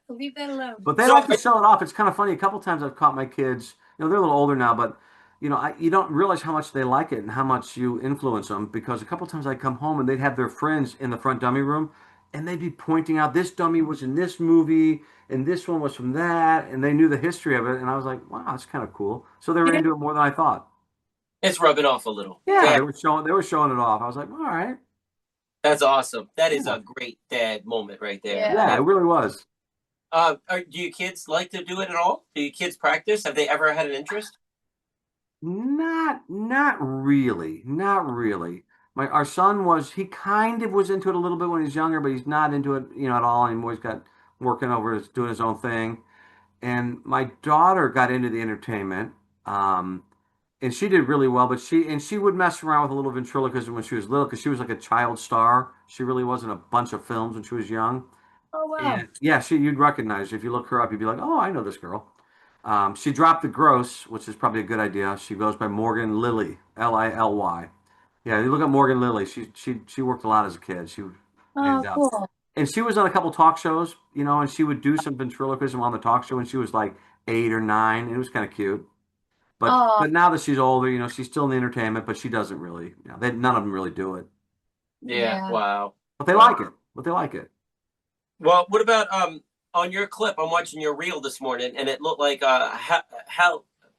Leave that alone. but they So- like to show it off. It's kind of funny. A couple times I've caught my kids. They're a little older now, but you don't realize how much they like it and how much you influence them. Because a couple times I come home and they'd have their friends in the front dummy room, and they'd be pointing out this dummy was in this movie and this one was from that, and they knew the history of it. And I was like, wow, that's kind of cool. So they were into it more than I thought. It's rubbing off a little. Yeah, they were showing it off. I was like, all right. That's awesome. That is Yeah. a great dad moment right there. Yeah. Yeah, it really was. Do your kids like to do it at all? Do your kids practice? Have they ever had an interest? Not really. Not really. Our son he kind of was into it a little bit when he was younger, but he's not into it, at all anymore. He's got working over doing his own thing. And my daughter got into the entertainment. And she did really well, but she would mess around with a little ventriloquism when she was little because she was like a child star. She really was in a bunch of films when she was young. Oh wow. And yeah, you'd recognize her. If you look her up, you'd be like, oh, I know this girl. She dropped the gross, which is probably a good idea. She goes by Morgan Lilly, Lily. Yeah, you look at Morgan Lilly. She worked a lot as a kid. Oh cool. And she was on a couple talk shows, and she would do some ventriloquism on the talk show when she was like 8 or 9. It was kind of cute. Oh, But now that she's older, she's still in the entertainment, but she doesn't really. None of them really do it, Yeah. yeah. Wow. but they Wow. like it. But they like it. Well, what about on your clip? I'm watching your reel this morning, and it looked like a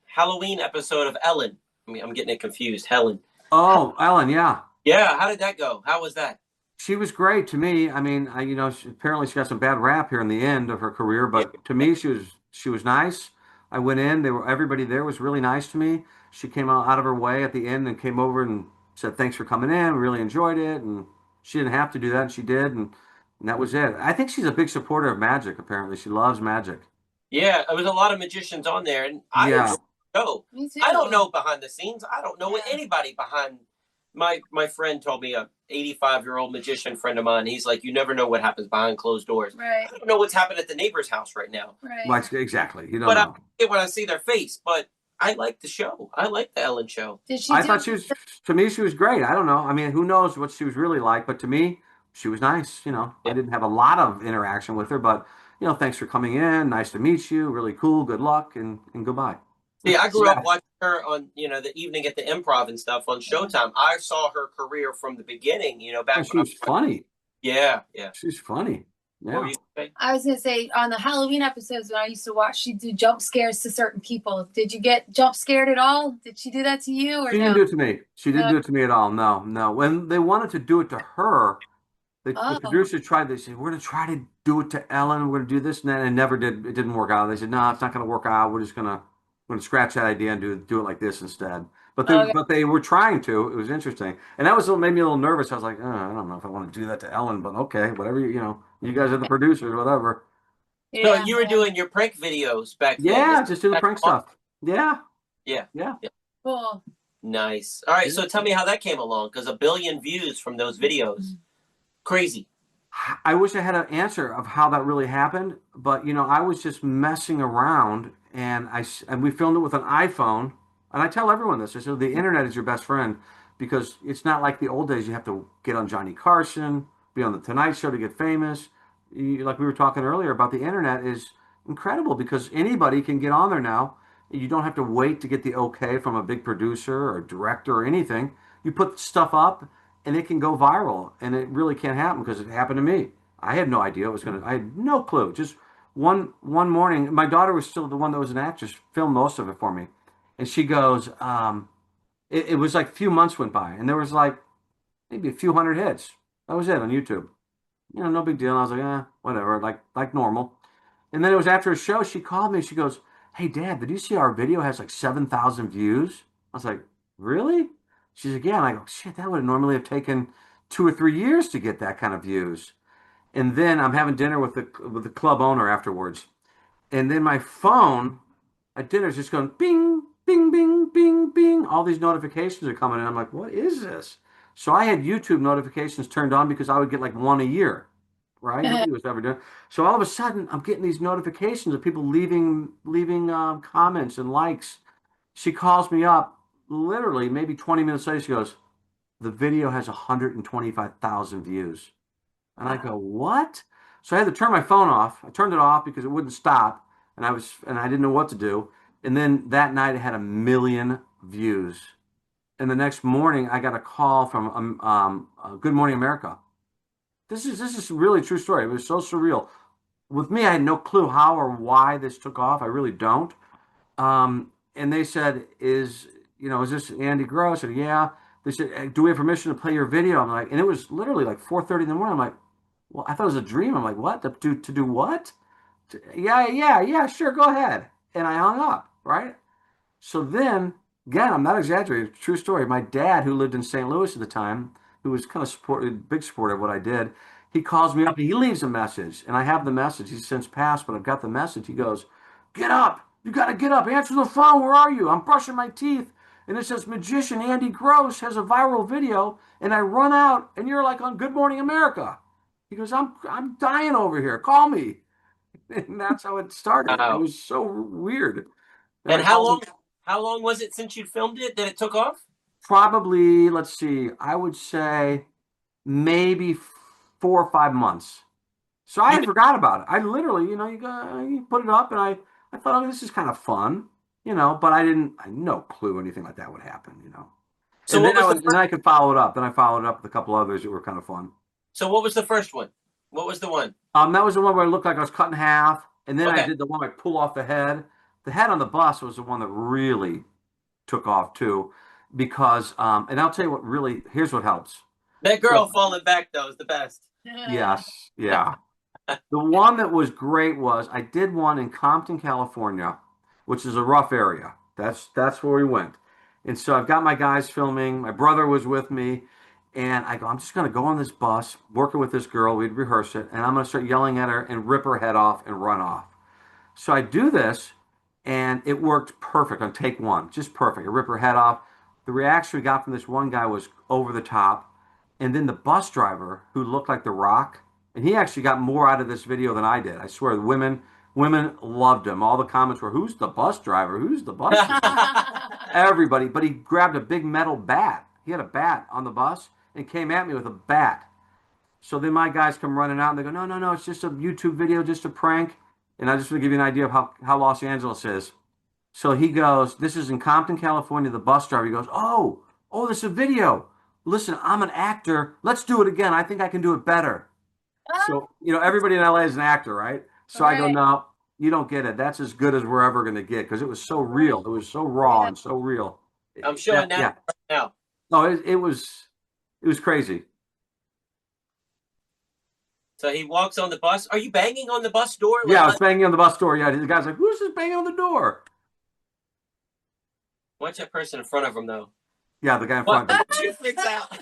Halloween episode of Ellen. I mean, I'm getting it confused. Helen. Oh, Ellen, yeah. Yeah. How did that go? How was that? She was great to me. I mean, apparently she got some bad rap here in the end of her career, Yeah. but to me, she was nice. I went in. Everybody there was really nice to me. She came out of her way at the end and came over and said thanks for coming in. We really enjoyed it, and she didn't have to do that, and she did, and that was it. I think she's a big supporter of magic. Apparently, she loves magic. Yeah. There was a lot of magicians on there, and I Yeah, enjoyed the show. Me too. I don't know behind the scenes. I don't know what Yeah. anybody behind. My friend told me, a 85-year-old magician friend of mine. He's like, you never know what happens behind closed doors. Right. I don't know what's happening at the neighbor's house right now. Right. exactly. You don't But I know. get when I see their face. But I like the show. I like the Ellen show. Did she I do? thought to me, she was great. I don't know. I mean, who knows what she was really like, but to me, she was nice. I Yeah. didn't have a lot of interaction with her, but, thanks for coming in. Nice to meet you. Really cool. Good luck and goodbye. See, I grew up Yeah. watching her on, the evening at the Improv and stuff on Showtime. I saw her career from the beginning, Oh, back she when I was funny. yeah, yeah. She's funny. What were Yeah. you saying? I was gonna say on the Halloween episodes when I used to watch, she'd do jump scares to certain people. Did you get jump scared at all? Did she do that to you or She didn't no? do it to me. She didn't No. do it to me at all. No, no. When they wanted to do it to her, the Oh, producers tried. They said, "We're going to try to do it to Ellen. We're going to do this and that," and it never did. It didn't work out. They said, "No, it's not going to work out. We're going to scratch that idea and do it like this instead." okay. But they were trying to. It was interesting, and that was what made me a little nervous. I was like, I don't know if I want to do that to Ellen, but okay, whatever. You guys are the producers, whatever. So Yeah. you were doing your prank videos back then. Yeah, just do the prank stuff. Yeah, Yeah. yeah. Yeah. Cool. Nice. All right. Yeah. So tell me how that came along, because 1 billion views from those videos. Crazy. I wish I had an answer of how that really happened, but I was just messing around, and we filmed it with an iPhone. And I tell everyone this: I said the internet is your best friend because it's not like the old days. You have to get on Johnny Carson, be on the Tonight Show to get famous. Like we were talking earlier about, the internet is incredible because anybody can get on there now. You don't have to wait to get the okay from a big producer or director or anything. You put stuff up and it can go viral, and it really can't happen because it happened to me. I had no idea it was gonna. I had no clue. Just one morning, my daughter was still the one that was an actress, filmed most of it for me, and she goes, it was like a few months went by, and there was like maybe a few hundred hits. That was it on YouTube. No big deal. And I was like, whatever, like normal. And then it was after a show, she called me. She goes, "Hey, Dad, did you see our video has like 7,000 views?" I was like, "Really?" She's like, "Yeah." And I go, "Shit, that would normally have taken 2 or 3 years to get that kind of views." And then I'm having dinner with the club owner afterwards. And then my phone at dinner is just going bing, bing, bing, bing, bing. All these notifications are coming in. I'm like, what is this? So I had YouTube notifications turned on because I would get like one a year, right? Nobody was ever doing. So all of a sudden, I'm getting these notifications of people leaving comments and likes. She calls me up literally maybe 20 minutes later. She goes, "The video has 125,000 views." And I go, "What?" So I had to turn my phone off. I turned it off because it wouldn't stop, and I didn't know what to do. And then that night it had 1 million views. And the next morning I got a call from Good Morning America. This is really a true story. It was so surreal. With me, I had no clue how or why this took off. I really don't. And they said, is this Andy Gross? I said, yeah. They said, "Do we have permission to play your video?" I'm like, and it was literally like 4:30 in the morning. I'm like, well, I thought it was a dream. I'm like, what? To do what? Yeah, yeah, yeah, sure, go ahead. And I hung up, right? So then, again, I'm not exaggerating, true story. My dad, who lived in St. Louis at the time, who was kind of big supporter of what I did, he calls me up and he leaves a message. And I have the message. He's since passed, but I've got the message. He goes, "Get up. You got to get up. Answer the phone. Where are you? I'm brushing my teeth." And it says, "Magician Andy Gross has a viral video." And I run out, and you're like on Good Morning America. He goes, I'm dying over here. Call me." And that's how it started. It Wow. was so weird. And And I called him. how long was it since you filmed it that it took off? Probably, let's see, I would say maybe 4 or 5 months. So I You had forgot about it. I literally, you put it up and I thought, oh, this is kind of fun. but I had no clue anything like that would happen. So what was the And then first? I could follow it up. Then I followed it up with a couple others that were kind of fun. So what was the first one? What was the one? That was the one where it looked like I was cut in half, and then I Okay. did the one I pull off the head. The head on the bus was the one that really took off too, because and I'll tell you what really here's what helps. That So girl falling back though is the best. yes, yeah. The one that was great was I did one in Compton, California, which is a rough area. That's where we went. And so I've got my guys filming. My brother was with me, and I go, I'm just gonna go on this bus, working with this girl. We'd rehearse it, and I'm gonna start yelling at her and rip her head off and run off. So I do this, and it worked perfect on take one, just perfect. I rip her head off. The reaction we got from this one guy was over the top. And then the bus driver, who looked like The Rock, and he actually got more out of this video than I did. I swear, the women loved him. All the comments were, "Who's the bus driver? Who's the bus driver?" Everybody. But he grabbed a big metal bat. He had a bat on the bus and came at me with a bat. So then my guys come running out and they go, no, no, no, it's just a YouTube video, just a prank. And I just want to give you an idea of how Los Angeles is. So he goes, this is in Compton, California, the bus driver. He goes, oh, this is a video. Listen, I'm an actor. Let's do it again. I think I can do it better. So, everybody in LA is an actor, right? So I go, Right. no, you don't get it. That's as good as we're ever going to get because it was so real. Right. It was so raw Yeah. and so real. I'm showing That, that yeah. right now. No, it was crazy. So he walks on the bus. Are you banging on the bus door? Yeah, I was banging on the bus door. Yeah, the guy's like, who's this banging on the door? Watch that person in front of him though. Yeah, the guy in What? front. She freaks out.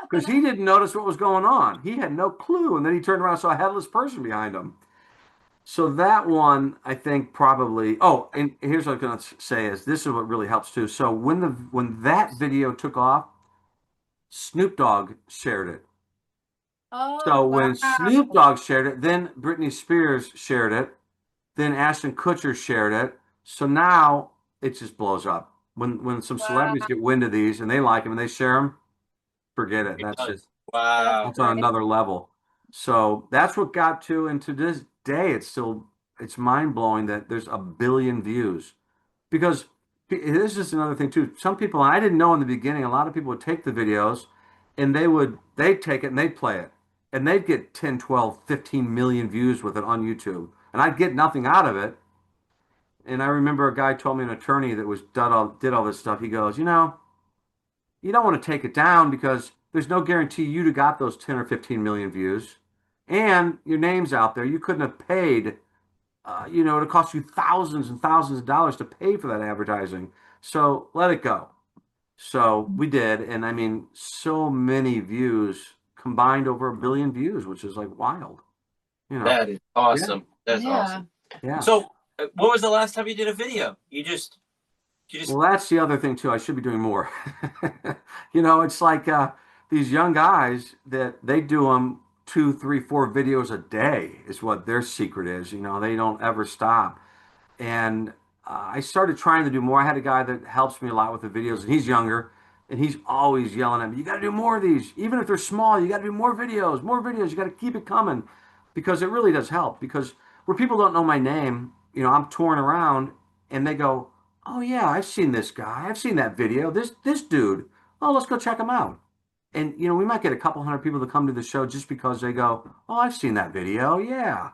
Because he didn't notice what was going on. He had no clue. And then he turned around and saw a headless person behind him. So that one, I think probably. Oh, and here's what I'm going to say is this is what really helps too. So when that video took off, Snoop Dogg shared it. Oh, So when Snoop wow. Dogg shared it, then Britney Spears shared it, then Ashton Kutcher shared it. So now it just blows up. When some Wow. celebrities get wind of these and they like them and they share them, forget it. It That's does. just That's Wow. that's on great. another level. So that's what got to, and to this day, it's mind blowing that there's a billion views because this is another thing too. Some people, and I didn't know in the beginning, a lot of people would take the videos and they'd take it and they'd play it and they'd get 10, 12, 15 million views with it on YouTube. And I'd get nothing out of it. And I remember a guy told me, an attorney that did all this stuff. He goes, you don't want to take it down because there's no guarantee you'd have got those 10 or 15 million views. And your name's out there. You couldn't have paid, it cost you thousands and thousands of dollars to pay for that advertising. So let it go. So we did. And I mean, so many views combined over a billion views, which is like wild, you know? That is Yeah. awesome. That's Yeah. awesome. Yeah. So, when was the last time you did a video? You just. Well, that's the other thing too. I should be doing more. It's like these young guys that they do them two, three, four videos a day is what their secret is. They don't ever stop. And I started trying to do more. I had a guy that helps me a lot with the videos, and he's younger, and he's always yelling at me, "You got to do more of these, even if they're small. You got to do more videos, more videos. You got to keep it coming," because it really does help. Because where people don't know my name, I'm touring around, and they go, "Oh yeah, I've seen this guy. I've seen that video. This dude. Oh, let's go check him out." And we might get a couple hundred people to come to the show just because they go, "Oh, I've seen that video. Yeah."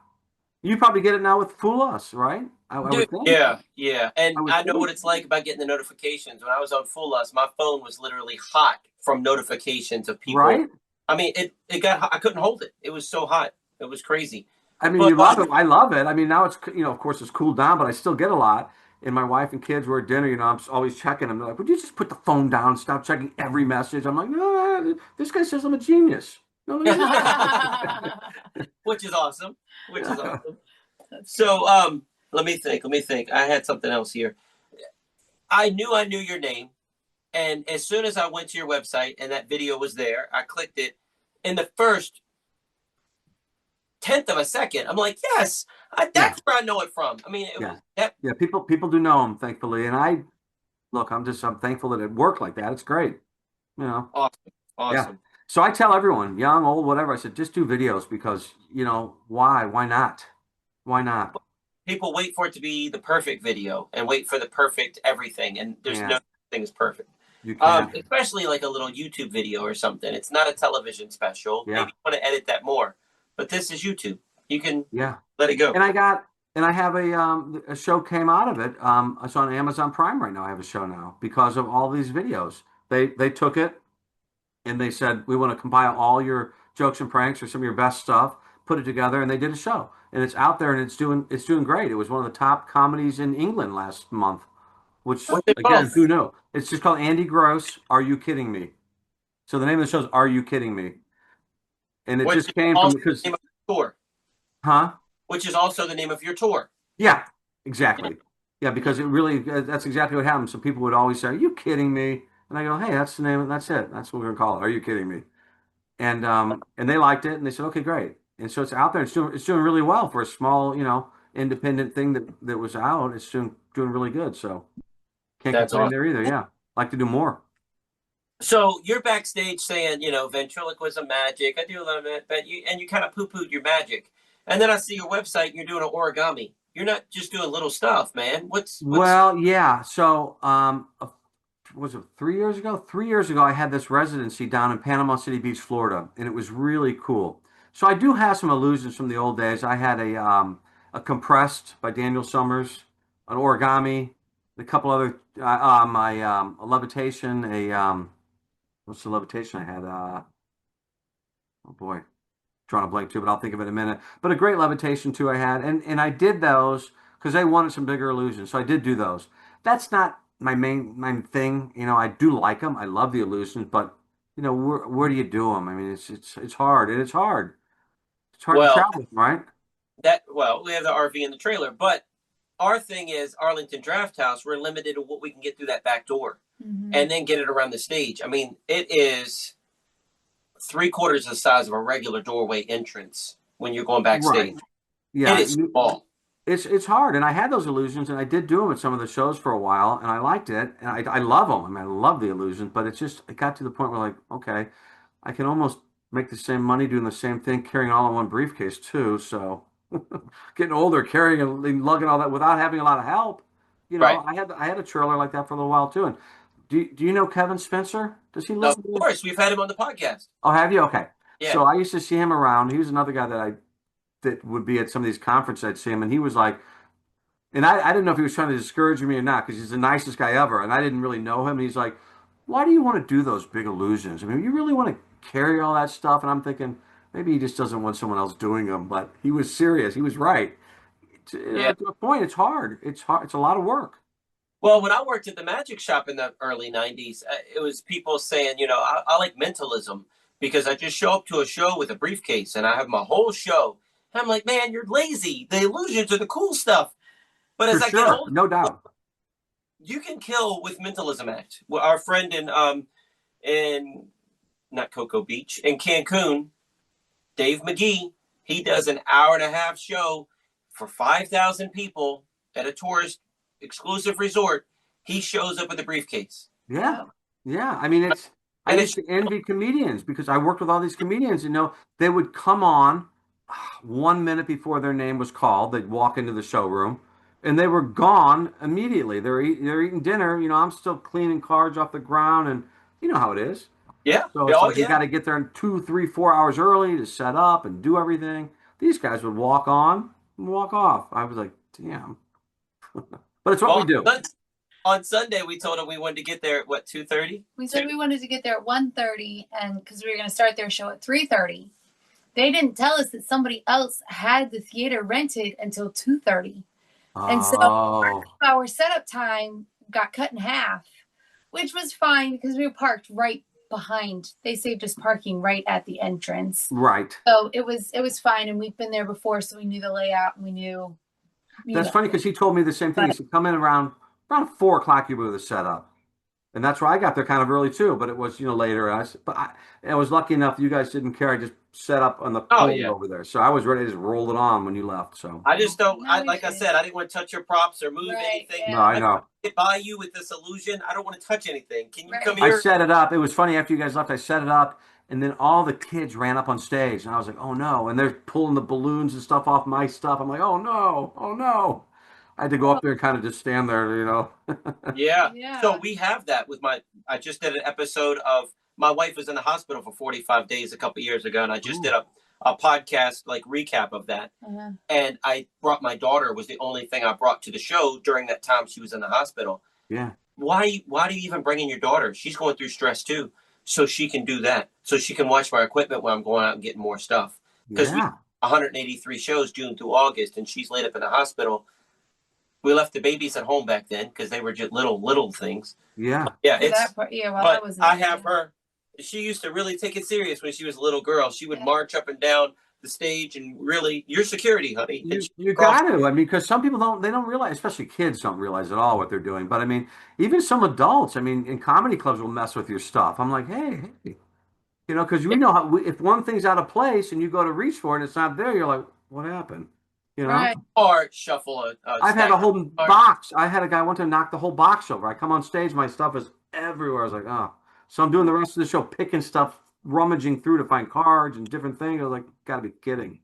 You probably get it now with Fool Us, right? I Dude, would think. yeah, yeah. I And would I know what think. it's like about getting the notifications. When I was on Full Us, my phone was literally hot from notifications of people. Right? I mean, it got hot. I couldn't hold it. It was so hot. It was crazy. I mean, But you love it. I love it. I mean, now it's, of course, it's cooled down, but I still get a lot. And my wife and kids were at dinner, I'm always checking them. They're like, would you just put the phone down and stop checking every message? I'm like, no, this guy says I'm a genius. No, look at which is awesome. Which is this. awesome. That's great. So let me think. Let me think. I had something else here. I knew your name. And as soon as I went to your website and that video was there, I clicked it. In the first tenth of a second, I'm like, yes, Yeah, that's where I know it from. I mean, it yeah, was that. yeah. People do know him, thankfully. And I'm thankful that it worked like that. It's great. You know, Awesome. yeah. Awesome. So I tell everyone, young, old, whatever, I said, just do videos because, why? Why not? Why not? people wait for it to be the perfect video and wait for the perfect everything, and there's no thing is perfect. You can't. Especially like a little YouTube video or something. It's not a television special. Yeah. Maybe you want to edit that more, but this is YouTube. You can Yeah. let it go. And I have a show came out of it. It's on Amazon Prime right now. I have a show now because of all these videos. They took it and they said, we want to compile all your jokes and pranks or some of your best stuff, put it together, and they did a show. And it's out there and it's doing great. It was one of the top comedies in England last month, which What's it again, called? who knew? It's just called Andy Gross, Are You Kidding Me? So the name of the show is Are You Kidding Me? And it Which just is came from also the because, name of your tour. huh? Which is also the name of your tour. Yeah, exactly. Yeah, because it really, that's exactly what happened. So people would always say, Are you kidding me? And I go, Hey, that's the name, that's it. That's what we're gonna call it. Are you kidding me? And they liked it and they said, Okay, great. And so it's out there. It's doing really well for a small, independent thing that was out. It's doing really good. So can't That's complain awesome. there either. Yeah. Like to do more. So you're backstage saying, ventriloquism magic. I do a lot of it, but you kind of poo-pooed your magic. And then I see your website and you're doing an origami. You're not just doing little stuff, man. What's Well, yeah. So, was it 3 years ago? 3 years ago, I had this residency down in Panama City Beach, Florida, and it was really cool. So I do have some illusions from the old days. I had a compressed by Daniel Summers, an origami, a couple other my a levitation, what's the levitation I had? Oh boy, drawing a blank too, but I'll think of it in a minute. But a great levitation too I had, and I did those because they wanted some bigger illusions, so I did do those. That's not my main thing. I do like them. I love the illusions, but where do you do them? I mean, it's hard, and it's hard. It's hard to well travel, right? we have the RV and the trailer, but our thing is Arlington Draft House. We're limited to what we can get through that back door, and then get it around the stage. I mean, it is 3/4 the size of a regular doorway entrance when you're going backstage. Right. Yeah. It is small. It's hard, and I had those illusions, and I did do them at some of the shows for a while, and I liked it, and I love them. I mean, I love the illusions, but it got to the point where like, okay, I can almost make the same money doing the same thing, carrying all in one briefcase too. So getting older, carrying and lugging all that without having a lot of help. Right. I had a trailer like that for a little while too. And do you know Kevin Spencer? Does he live? Of course, we've had him on the podcast. Oh, have you? Okay. Yeah. So I used to see him around. He was another guy that would be at some of these conferences. I'd see him, and he was like, and I didn't know if he was trying to discourage me or not because he's the nicest guy ever, and I didn't really know him. And he's like, "Why do you want to do those big illusions? I mean, you really want to carry all that stuff?" And I'm thinking maybe he just doesn't want someone else doing them. But he was serious. He was right. Yeah. To a point, it's hard. It's hard. It's a lot of work. Well, when I worked at the magic shop in the early 90s, it was people saying, I like mentalism because I just show up to a show with a briefcase and I have my whole show. And I'm like, man, you're lazy. The illusions are the cool stuff. But as For I sure, get older, no doubt. you can kill with mentalism act. Well, our friend in not Cocoa Beach, in Cancun, Dave McGee, he does an hour-and-a-half show for 5,000 people at a tourist exclusive resort. He shows up with a briefcase. Yeah, yeah. I mean, I used to envy comedians because I worked with all these comedians. They would come on 1 minute before their name was called. They'd walk into the showroom, and they were gone immediately. They're eating dinner. I'm still cleaning cards off the ground, and you know how it is. Yeah. So it's like you got to get there in 2, 3, 4 hours early to set up and do everything. These guys would walk on and walk off. I was like, damn. But it's what we do. On Sunday, we told them we wanted to get there at what, 2:30? We said we wanted to get there at 1:30, and because we were going to start their show at 3:30. They didn't tell us that somebody else had the theater rented until 2:30. And so our setup time got cut in half, which was fine because we were parked right behind. They saved us parking right at the entrance. Right. So it was fine, and we've been there before, so we knew the layout and we knew. That's funny because he told me the same thing. He said, come in around 4 o'clock, you were the setup. And that's why I got there kind of early too, but it was, later. I was lucky enough you guys didn't care. I just set up on the pole over there. So I was ready to just roll it on when you left. So I just don't, like I said, I didn't want to touch your props or move anything. Yeah. No, I know. Get by you with this illusion. I don't want to touch anything. Can you come here? I set it up. It was funny after you guys left, I set it up And then all the kids ran up on stage, and I was like, "Oh no!" And they're pulling the balloons and stuff off my stuff. I'm like, "Oh no! Oh no!" I had to go Oh, up there and kind of just stand there, you know. Yeah. So yeah. we have that with my. I just did an episode of my wife was in the hospital for 45 days a couple years ago, and I just did Ooh, a podcast like recap of that. Uh-huh. And I brought my daughter was the only thing I brought to the show during that time she was in the hospital. yeah, Why do you even bring in your daughter? She's going through stress too, so she can do that, so she can watch my equipment when I'm going out and getting more stuff. Because we yeah, 183 shows June through August, and she's laid up in the hospital. We left the babies at home back then because they were just little things. yeah. Yeah, For it's that part, yeah, well, I but wasn't. I have her. She used to really take it serious when she was a little girl. She would march up and down the stage and really, your security, honey. And she You crossed. got to. I mean, because some people don't realize, especially kids don't realize at all what they're doing. But I mean, even some adults, I mean, in comedy clubs will mess with your stuff. I'm like, hey, you know, because we know how if one thing's out of place and you go to reach for it and it's not there, you're like, what happened? You know? Right. Or shuffle a I've had stack a whole of cards. box. I had a guy one time knock the whole box over. I come on stage, my stuff is everywhere. I was like, oh. So I'm doing the rest of the show, picking stuff, rummaging through to find cards and different things. I was like, gotta be kidding.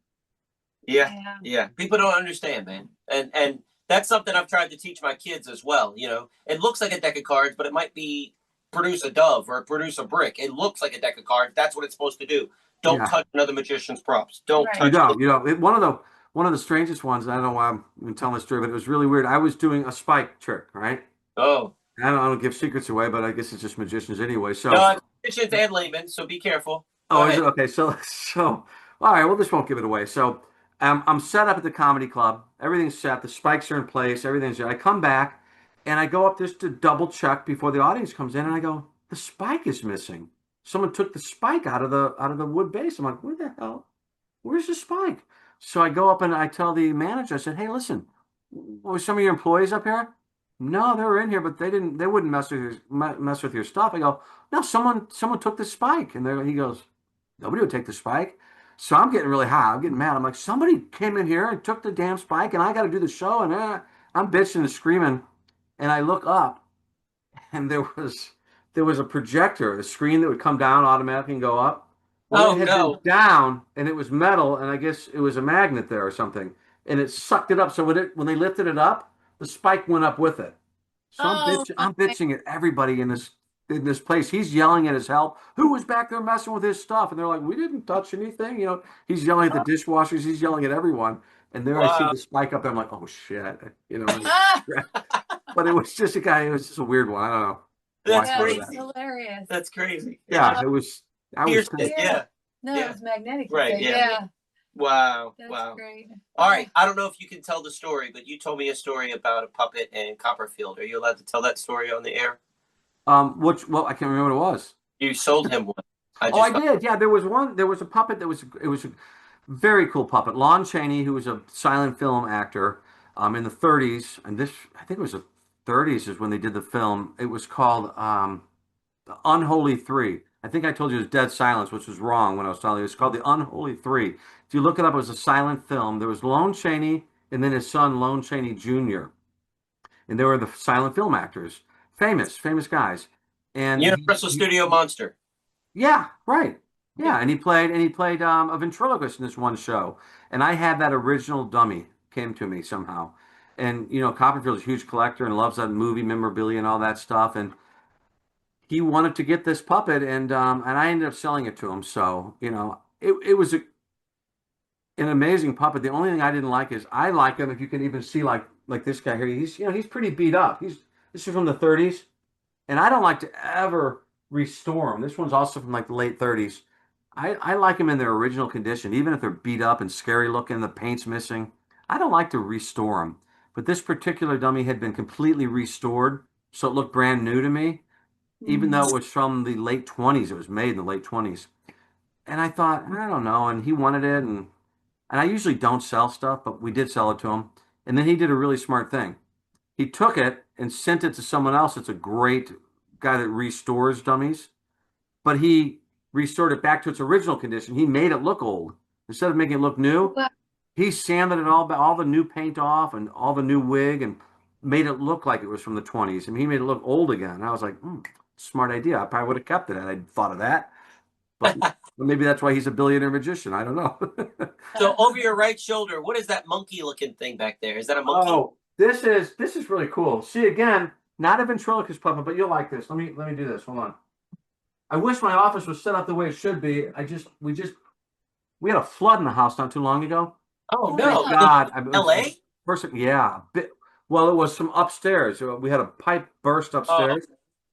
Yeah, Yeah. yeah. People don't understand, man, and that's something I've tried to teach my kids as well. You know, it looks like a deck of cards, but it might be produce a dove or produce a brick. It looks like a deck of cards. That's what it's supposed to do. Don't Yeah. touch another magician's props. Don't Right. You touch. don't. You know, one of the strangest ones. And I don't know why I'm telling this story, but it was really weird. I was doing a spike trick, right? Oh I don't give secrets away, but I guess it's just magicians anyway. So, no, it's magicians and laymen, so be careful. Go oh, is ahead. it okay? So, all right. Well, this won't give it away. So, I'm set up at the comedy club. Everything's set. The spikes are in place. Everything's there. I come back, and I go up just to double check before the audience comes in, and I go, the spike is missing. Someone took the spike out of the wood base. I'm like, where the hell? Where's the spike? So I go up and I tell the manager, I said, hey, listen, were some of your employees up here? No, they were in here, but they wouldn't mess with your stuff. I go, no, someone took the spike. And he goes, nobody would take the spike. So I'm getting really hot. I'm getting mad. I'm like, somebody came in here and took the damn spike, and I got to do the show. And I'm bitching and screaming. And I look up, and there was a projector, a screen that would come down automatically and go up. Well, it Oh had been no. down and it was metal, and I guess it was a magnet there or something, and it sucked it up. So when they lifted it up, the spike went up with it. So Oh I'm my. bitching at everybody in this place. He's yelling at his help. Who was back there messing with his stuff? And they're like, we didn't touch anything. You know, he's yelling at the dishwashers. He's yelling at everyone. And there I see Wow. the spike up there. I'm like, oh shit. You know, Ah, but it was just a guy. It was just a weird one. I don't know why I That's yeah, thought of that's that. crazy. hilarious. That's crazy. It Yeah, just it was. I was pierced it. pissed. Yeah. Yeah. No, Yeah. it was magnetic. You Right. said. Yeah. Yeah. Wow. That's Wow. great. All right. I don't know if you can tell the story, but you told me a story about a puppet in Copperfield. Are you allowed to tell that story on the air? I can't remember what it was. You sold him one. I Oh, I just did. Yeah, there was one. There was a puppet that was. It was a very cool puppet. Lon Chaney, who was a silent film actor, in the 30s, and this I think it was the 30s is when they did the film. It was called The Unholy Three. I think I told you it was Dead Silence, which was wrong when I was telling you. It's called The Unholy Three. If you look it up, it was a silent film. There was Lon Chaney and then his son, Lon Chaney Jr., and they were the silent film actors, famous guys. And Universal Studio Monster. yeah, right. Yeah. Yeah, and he played a ventriloquist in this one show, and I had that original dummy came to me somehow, and you know Copperfield's a huge collector and loves that movie memorabilia and all that stuff, and he wanted to get this puppet, and I ended up selling it to him. So you know it was an amazing puppet. The only thing I didn't like is I like him if you can even see like this guy here. He's you know he's pretty beat up. This is from the 30s. And I don't like to ever restore them. This one's also from like the late 30s. I like them in their original condition, even if they're beat up and scary looking, the paint's missing. I don't like to restore them. But this particular dummy had been completely restored, so it looked brand new to me, even though Mhm. it was from the late 20s. It was made in the late 20s. And I thought, I don't know. And he wanted it. And I usually don't sell stuff, but we did sell it to him. And then he did a really smart thing. He took it and sent it to someone else. It's a great guy that restores dummies, but he restored it back to its original condition. He made it look old instead of making it look new. Well, He sanded it all the new paint off and all the new wig and made it look like it was from the 20s. I mean, he made it look old again. And I was like, smart idea. I probably would have kept it had I thought of that. But maybe that's why he's a billionaire magician. I don't know. So over your right shoulder, what is that monkey-looking thing back there? Is that a monkey? Oh, this is really cool. See again, not a ventriloquist puppet, but you'll like this. Let me do this. Hold on. I wish my office was set up the way it should be. We had a flood in the house not too long ago. Oh Oh, no, wow. God, L.A. yeah. Well, it was from upstairs. We had a pipe burst upstairs.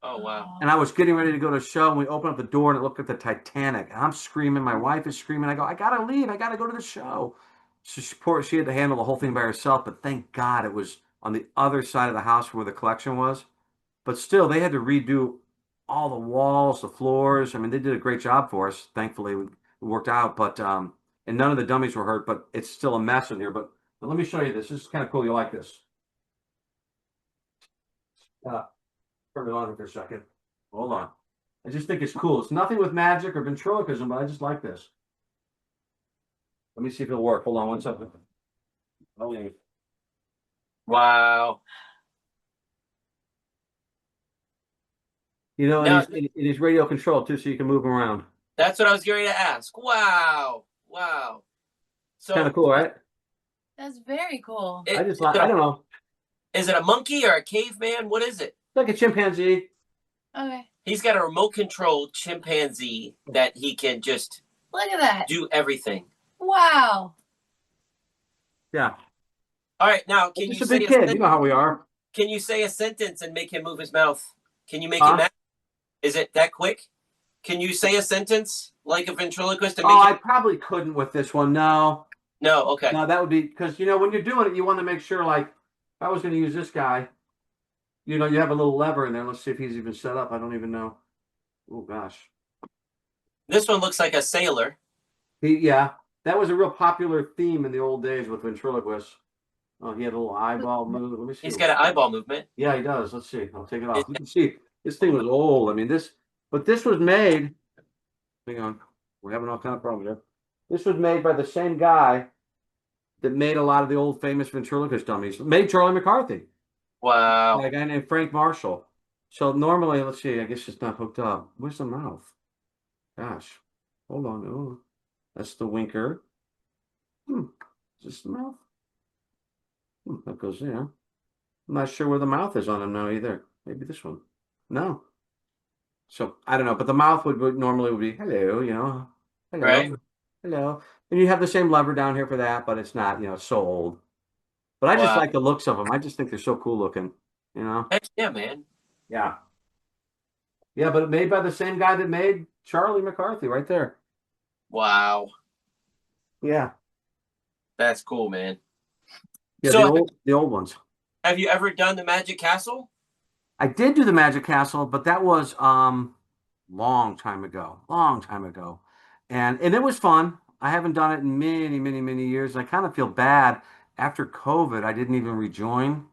Oh wow. And I was getting ready to go to a show, and we opened up the door, and it looked like the Titanic. And I'm screaming. My wife is screaming. I go, I gotta leave. I gotta go to the show. So she had to handle the whole thing by herself. But thank God it was on the other side of the house where the collection was. But still, they had to redo all the walls, the floors. I mean, they did a great job for us. Thankfully, it worked out. But and none of the dummies were hurt. But it's still a mess in here. But let me show you this. This is kind of cool. You like this? Turn it on for a second. Hold on. I just think it's cool. It's nothing with magic or ventriloquism, but I just like this. Let me see if it'll work. Hold on one second. Oh, yeah. Wow. You know, Now, and he's radio controlled too, so you can move him around. that's what I was going to ask. Wow. Wow. So Kind of cool, right? That's very cool. it- I just is like. it I a- don't know. Is it a monkey or a caveman? What is it? It's like a chimpanzee. Okay. He's got a remote controlled chimpanzee that he can just Look at that. do everything. Wow. Yeah. All right, now can Just you a say big a kid. You sentence? know how we are. Can you say a sentence and make him move his mouth? Can you make Huh? him act? Is it that quick? Can you say a sentence like a ventriloquist and Oh, make I him? probably couldn't with this one. No, No, okay. no, that would be because when you're doing it, you want to make sure. Like, if I was going to use this guy, you have a little lever in there. Let's see if he's even set up. I don't even know. Oh gosh. This one looks like a sailor. Yeah, that was a real popular theme in the old days with ventriloquists. Oh, he had a little eyeball move. Let me see. He's got an eyeball movement. Yeah, he does. Let's see. I'll take it off. You can see this thing was old. I mean, but this was made. Hang on, we're having all kind of problems here. This was made by the same guy that made a lot of the old famous ventriloquist dummies. Made Charlie McCarthy. Wow. A guy named Frank Marshall. So normally, let's see. I guess it's not hooked up. Where's the mouth? Gosh, hold on. Oh, that's the winker. Is this the mouth? That goes there. I'm not sure where the mouth is on him now either. Maybe this one. No. So I don't know, but the mouth would normally be hello, hello, Right. hello, and you have the same lever down here for that, but it's not, so old. But I just Wow. like the looks of them. I just think they're so cool looking, Heck yeah, man. Yeah. Yeah, but made by the same guy that made Charlie McCarthy right there. Wow. Yeah. That's cool, man. Yeah, So- the old ones. Have you ever done the Magic Castle? I did do the Magic Castle, but that was long time ago. Long time ago. And it was fun. I haven't done it in many, many, many years. I kind of feel bad. After COVID, I didn't even rejoin.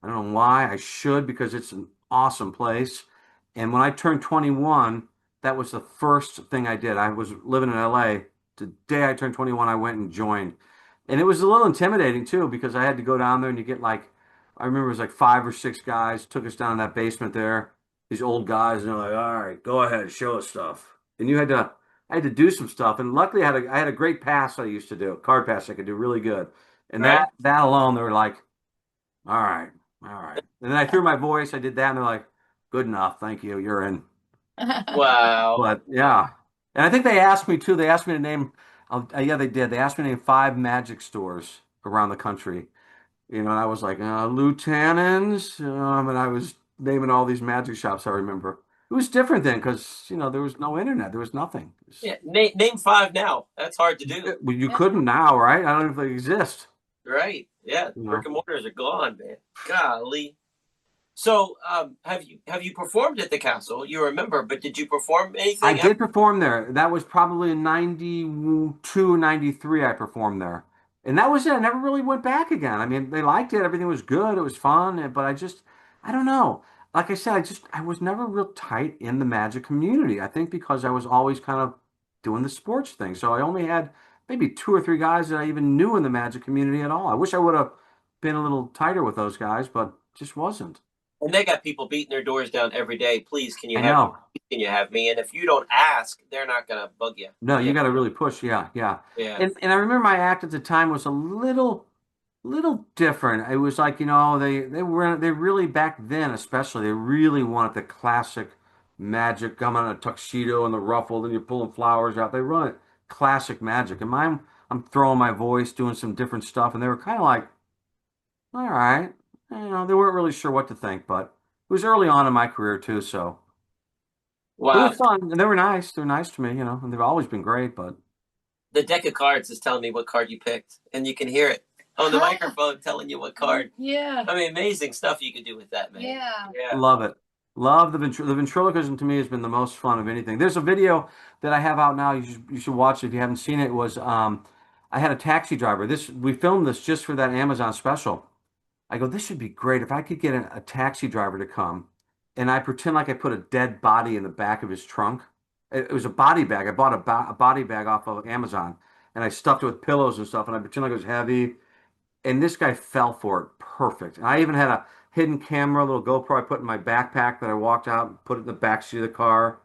I don't know why. I should because it's an awesome place. And when I turned 21, that was the first thing I did. I was living in LA. The day I turned 21, I went and joined. And it was a little intimidating too because I had to go down there and you get I remember it was like 5 or 6 guys took us down in that basement there. These old guys, and they're like, "All right, go ahead, show us stuff." And I had to do some stuff. And luckily, I had a great pass I used to do, card pass I could do really good. And Right. that alone, they were like, "All right, all right." And then I threw my voice. I did that, and they're like, "Good enough, thank you, you're in." Wow. But yeah, and I think they asked me too. They asked me to name. Yeah, they did. They asked me to name 5 magic stores around the country. And I was like, Lieutenants, and I was naming all these magic shops I remember. It was different then because, there was no internet. There was nothing. Yeah, name 5 now. That's hard to do. Well, you couldn't now, right? I don't know if they exist. Right. Yeah. No. Brick and mortars are gone, man. Golly. So, have you performed at the castle? You remember, but did you perform anything? I did perform there. That was probably in 92, 93 I performed there. And that was it. I never really went back again. I mean, they liked it. Everything was good. It was fun. But I don't know. Like I said, I was never real tight in the magic community. I think because I was always kind of doing the sports thing. So I only had maybe 2 or 3 guys that I even knew in the magic community at all. I wish I would have been a little tighter with those guys, but just wasn't. And they got people beating their doors down every day. Please, can you I have know. can you have me? And if you don't ask, they're not gonna bug you. No, you Yeah. got to really push. Yeah, yeah. Yeah. And I remember my act at the time was a little different. It was like, they really back then especially they really wanted the classic magic come on a tuxedo and the ruffled and you're pulling flowers out. They run it classic magic. And mine I'm throwing my voice, doing some different stuff, and they were kind of like, all right. They weren't really sure what to think, but it was early on in my career too, so it was Wow. fun. And they were nice. They're nice to me, and they've always been great, but The deck of cards is telling me what card you picked, and you can hear it on the microphone telling you what card. Yeah. I mean, amazing stuff you could do with that, man. Yeah. Yeah. love it. Love the ventriloquism to me has been the most fun of anything. There's a video that I have out now. You should watch it if you haven't seen it. It was I had a taxi driver. We filmed this just for that Amazon special. I go, this should be great if I could get a taxi driver to come and I pretend like I put a dead body in the back of his trunk. It was a body bag. I bought a body bag off of Amazon and I stuffed it with pillows and stuff and I pretend like it was heavy. And this guy fell for it perfect. And I even had a hidden camera, a little GoPro I put in my backpack that I walked out and put it in the back seat of the car.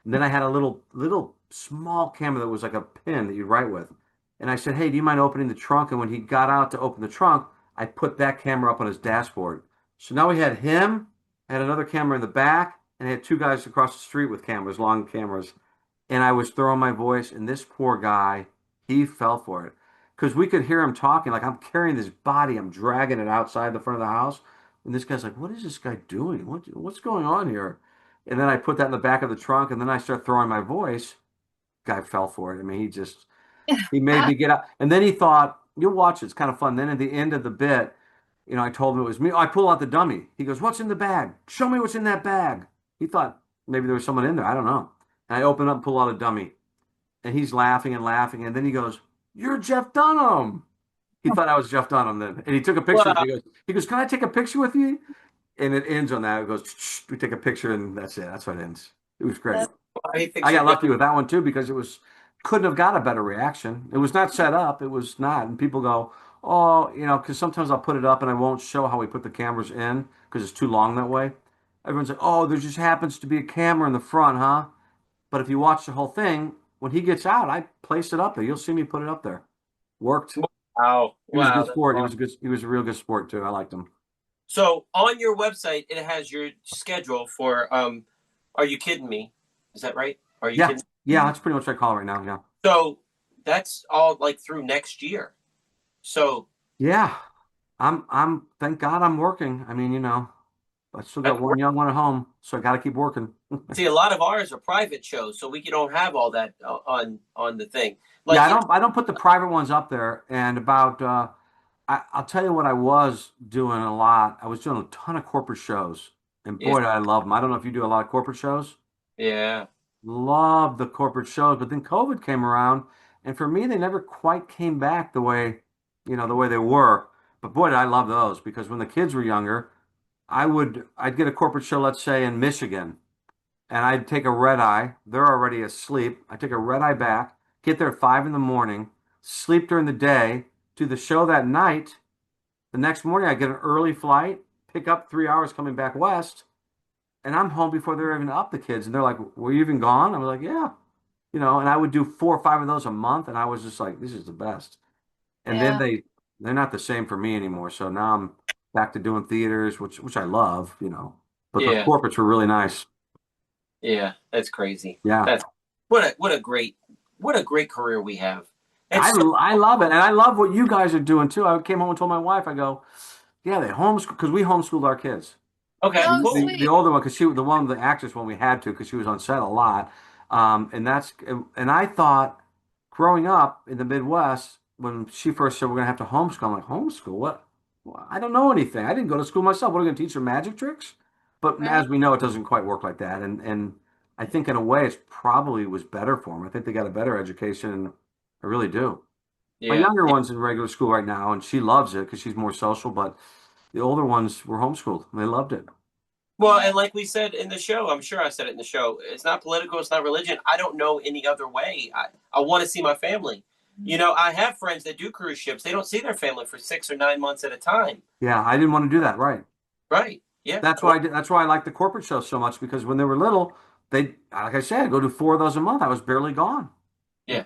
And then I had a little small camera that was like a pin that you write with. And I said, "Hey, do you mind opening the trunk?" And when he got out to open the trunk, I put that camera up on his dashboard. So now we had him, had another camera in the back, and I had two guys across the street with cameras, long cameras. And I was throwing my voice, and this poor guy, he fell for it because we could hear him talking. Like I'm carrying this body, I'm dragging it outside the front of the house, and this guy's like, "What is this guy doing? What's going on here?" And then I put that in the back of the trunk, and then I start throwing my voice. Guy fell for it. I mean, he made me get out, and then he thought, "You'll watch it. It's kind of fun." Then at the end of the bit, I told him it was me. I pull out the dummy. He goes, "What's in the bag? Show me what's in that bag." He thought maybe there was someone in there. I don't know. And I open up and pull out a dummy. And he's laughing and laughing. And then he goes, "You're Jeff Dunham." He thought I was Jeff Dunham then. And he took a picture. Wow. He goes, "Can I take a picture with you?" And it ends on that. It goes, "Shh," we take a picture and that's it. That's how it ends. It was great. He thinks I you're got good. lucky with that one too because couldn't have got a better reaction. It was not set up. It was not. And people go, "Oh, because sometimes I'll put it up and I won't show how we put the cameras in because it's too long that way." Everyone's like, "Oh, there just happens to be a camera in the front, huh?" But if you watch the whole thing, when he gets out, I placed it up there. You'll see me put it up there. Worked. Wow. He was a Wow. good That's sport. awesome. He was a real good sport too. I liked him. So on your website, it has your schedule for Are You Kidding Me? Is that right? Are you Yeah. kidding? Yeah, that's pretty much what I call it right now. Yeah. So that's all like through next year. So Yeah. Thank God I'm working. I mean, I still got that's one young one at home, so I got to keep working. see, a lot of ours are private shows, so we don't have all that on the thing. Like Yeah, I don't put the private ones up there. And I'll tell you what I was doing a lot. I was doing a ton of corporate shows, and yeah, boy, did I love them. I don't know if you do a lot of corporate shows. yeah, Love the corporate shows, but then COVID came around, and for me, they never quite came back the way they were. But boy, did I love those because when the kids were younger, I'd get a corporate show, let's say in Michigan, and I'd take a red eye. They're already asleep. I take a red eye back, get there at 5 in the morning, sleep during the day, do the show that night. The next morning, I get an early flight, pick up 3 hours coming back west, and I'm home before they're even up, the kids. And they're like, "Were you even gone?" I was like, "Yeah." And I would do 4 or 5 of those a month, and I was just like, "This is the best." And then Yeah. they're not the same for me anymore. So now I'm back to doing theaters, which I love, But those yeah, corporates were really nice. yeah. That's crazy. Yeah. That's what a great career we have. I It's so I love it, and I love what you guys are doing too. I came home and told my wife, I go, "Yeah, they homeschool because we homeschooled our kids." okay, Oh, cool. The sweet. older one, because the actress one we had to because she was on set a lot, and I thought growing up in the Midwest when she first said we're gonna have to homeschool, I'm like, homeschool? What? Well, I don't know anything. I didn't go to school myself. What are we gonna teach her magic tricks? But Right. as we know, it doesn't quite work like that, and I think in a way it's probably was better for them. I think they got a better education, and I really do. My Yeah. younger one's in regular school right now, and she loves it because she's more social. But the older ones were homeschooled, and they loved it. Well, Yeah. and like we said in the show, I'm sure I said it in the show. It's not political. It's not religion. I don't know any other way. I want to see my family. I have friends that do cruise ships. They don't see their family for 6 or 9 months at a time. Yeah, I didn't want to do that. Right. Right. Yeah. That's why I like the corporate shows so much because when they were little, like I said, go do 4 of those a month. I was barely gone. Yeah.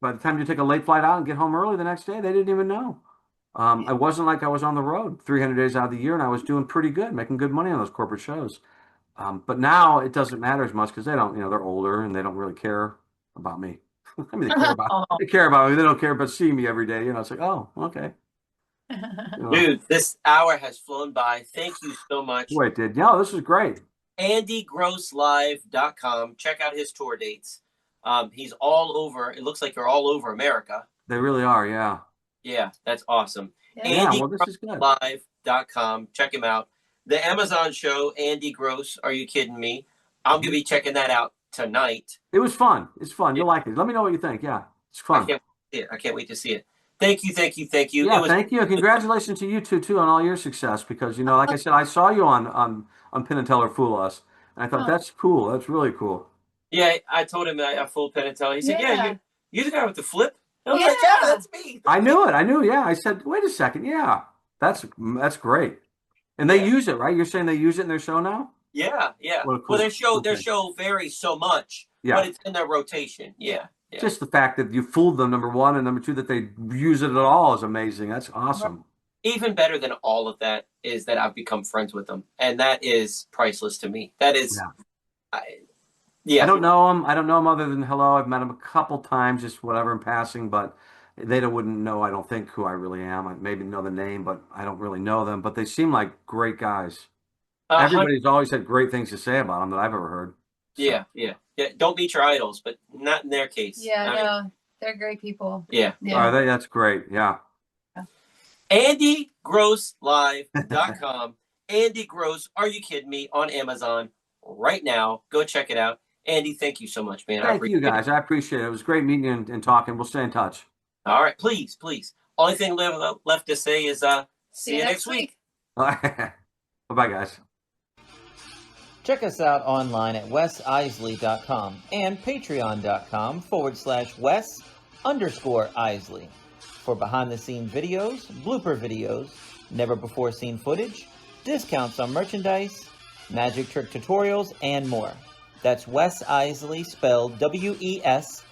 By the time you take a late flight out and get home early the next day, they didn't even know. I wasn't like I was on the road 300 days out of the year, and I was doing pretty good, making good money on those corporate shows. But now it doesn't matter as much because they don't, they're older and they don't really care about me. I mean, they care about me. They don't care about seeing me every day. It's like, oh, okay. Dude, this hour has flown by. Thank you so much. Wait, did this is great. AndyGrossLive.com. Check out his tour dates. He's all over. It looks like you're all over America. They really are, yeah. Yeah, that's awesome. Yeah, well, this is good. AndyGrossLive.com. Check him out. The Amazon show, Andy Gross. Are you kidding me? I'm going to be checking that out tonight. It was fun. It's fun. You'll like it. Let me know what you think. Yeah, it's fun. I can't wait to see it. Thank you. Yeah, thank you. Congratulations to you too on all your success because, like I said, I saw you on Penn and Teller Fool Us, and I thought, that's cool. That's really cool. Yeah, I told him I fooled Penn and Teller. He said, you're the guy with the flip? I was like, that's me. I knew it. Yeah. I said, wait a second. Yeah, that's great. And they use it, right? You're saying they use it in their show now? Yeah. Cool, well, their show varies so much, but it's in their rotation. Yeah. Just the fact that you fooled them, number one, and number two, that they use it at all is amazing. That's awesome. Even better than all of that is that I've become friends with them, and that is priceless to me. That is, I don't know them. I don't know them other than hello. I've met them a couple times, just whatever in passing, but they wouldn't know, I don't think, who I really am. I maybe know the name, but I don't really know them. But they seem like great guys. Everybody's always had great things to say about them that I've ever heard. So. Yeah. Don't meet your idols, but not in their case. Yeah, they're great people. Yeah. Are they? That's great. Yeah. AndyGrossLive.com. Andy Gross, are you kidding me? On Amazon right now. Go check it out. Andy, thank you so much, man. Thank you, guys. I appreciate it. It was great meeting you and talking. We'll stay in touch. All right. Please. Only thing left to say is see you next week. Bye-bye, guys. Check us out online at wesisley.com and patreon.com/Wes_Isley for behind-the-scenes videos, blooper videos, never-before-seen footage, discounts on merchandise, magic trick tutorials, and more. That's Wes Iseli, spelled WESISELI.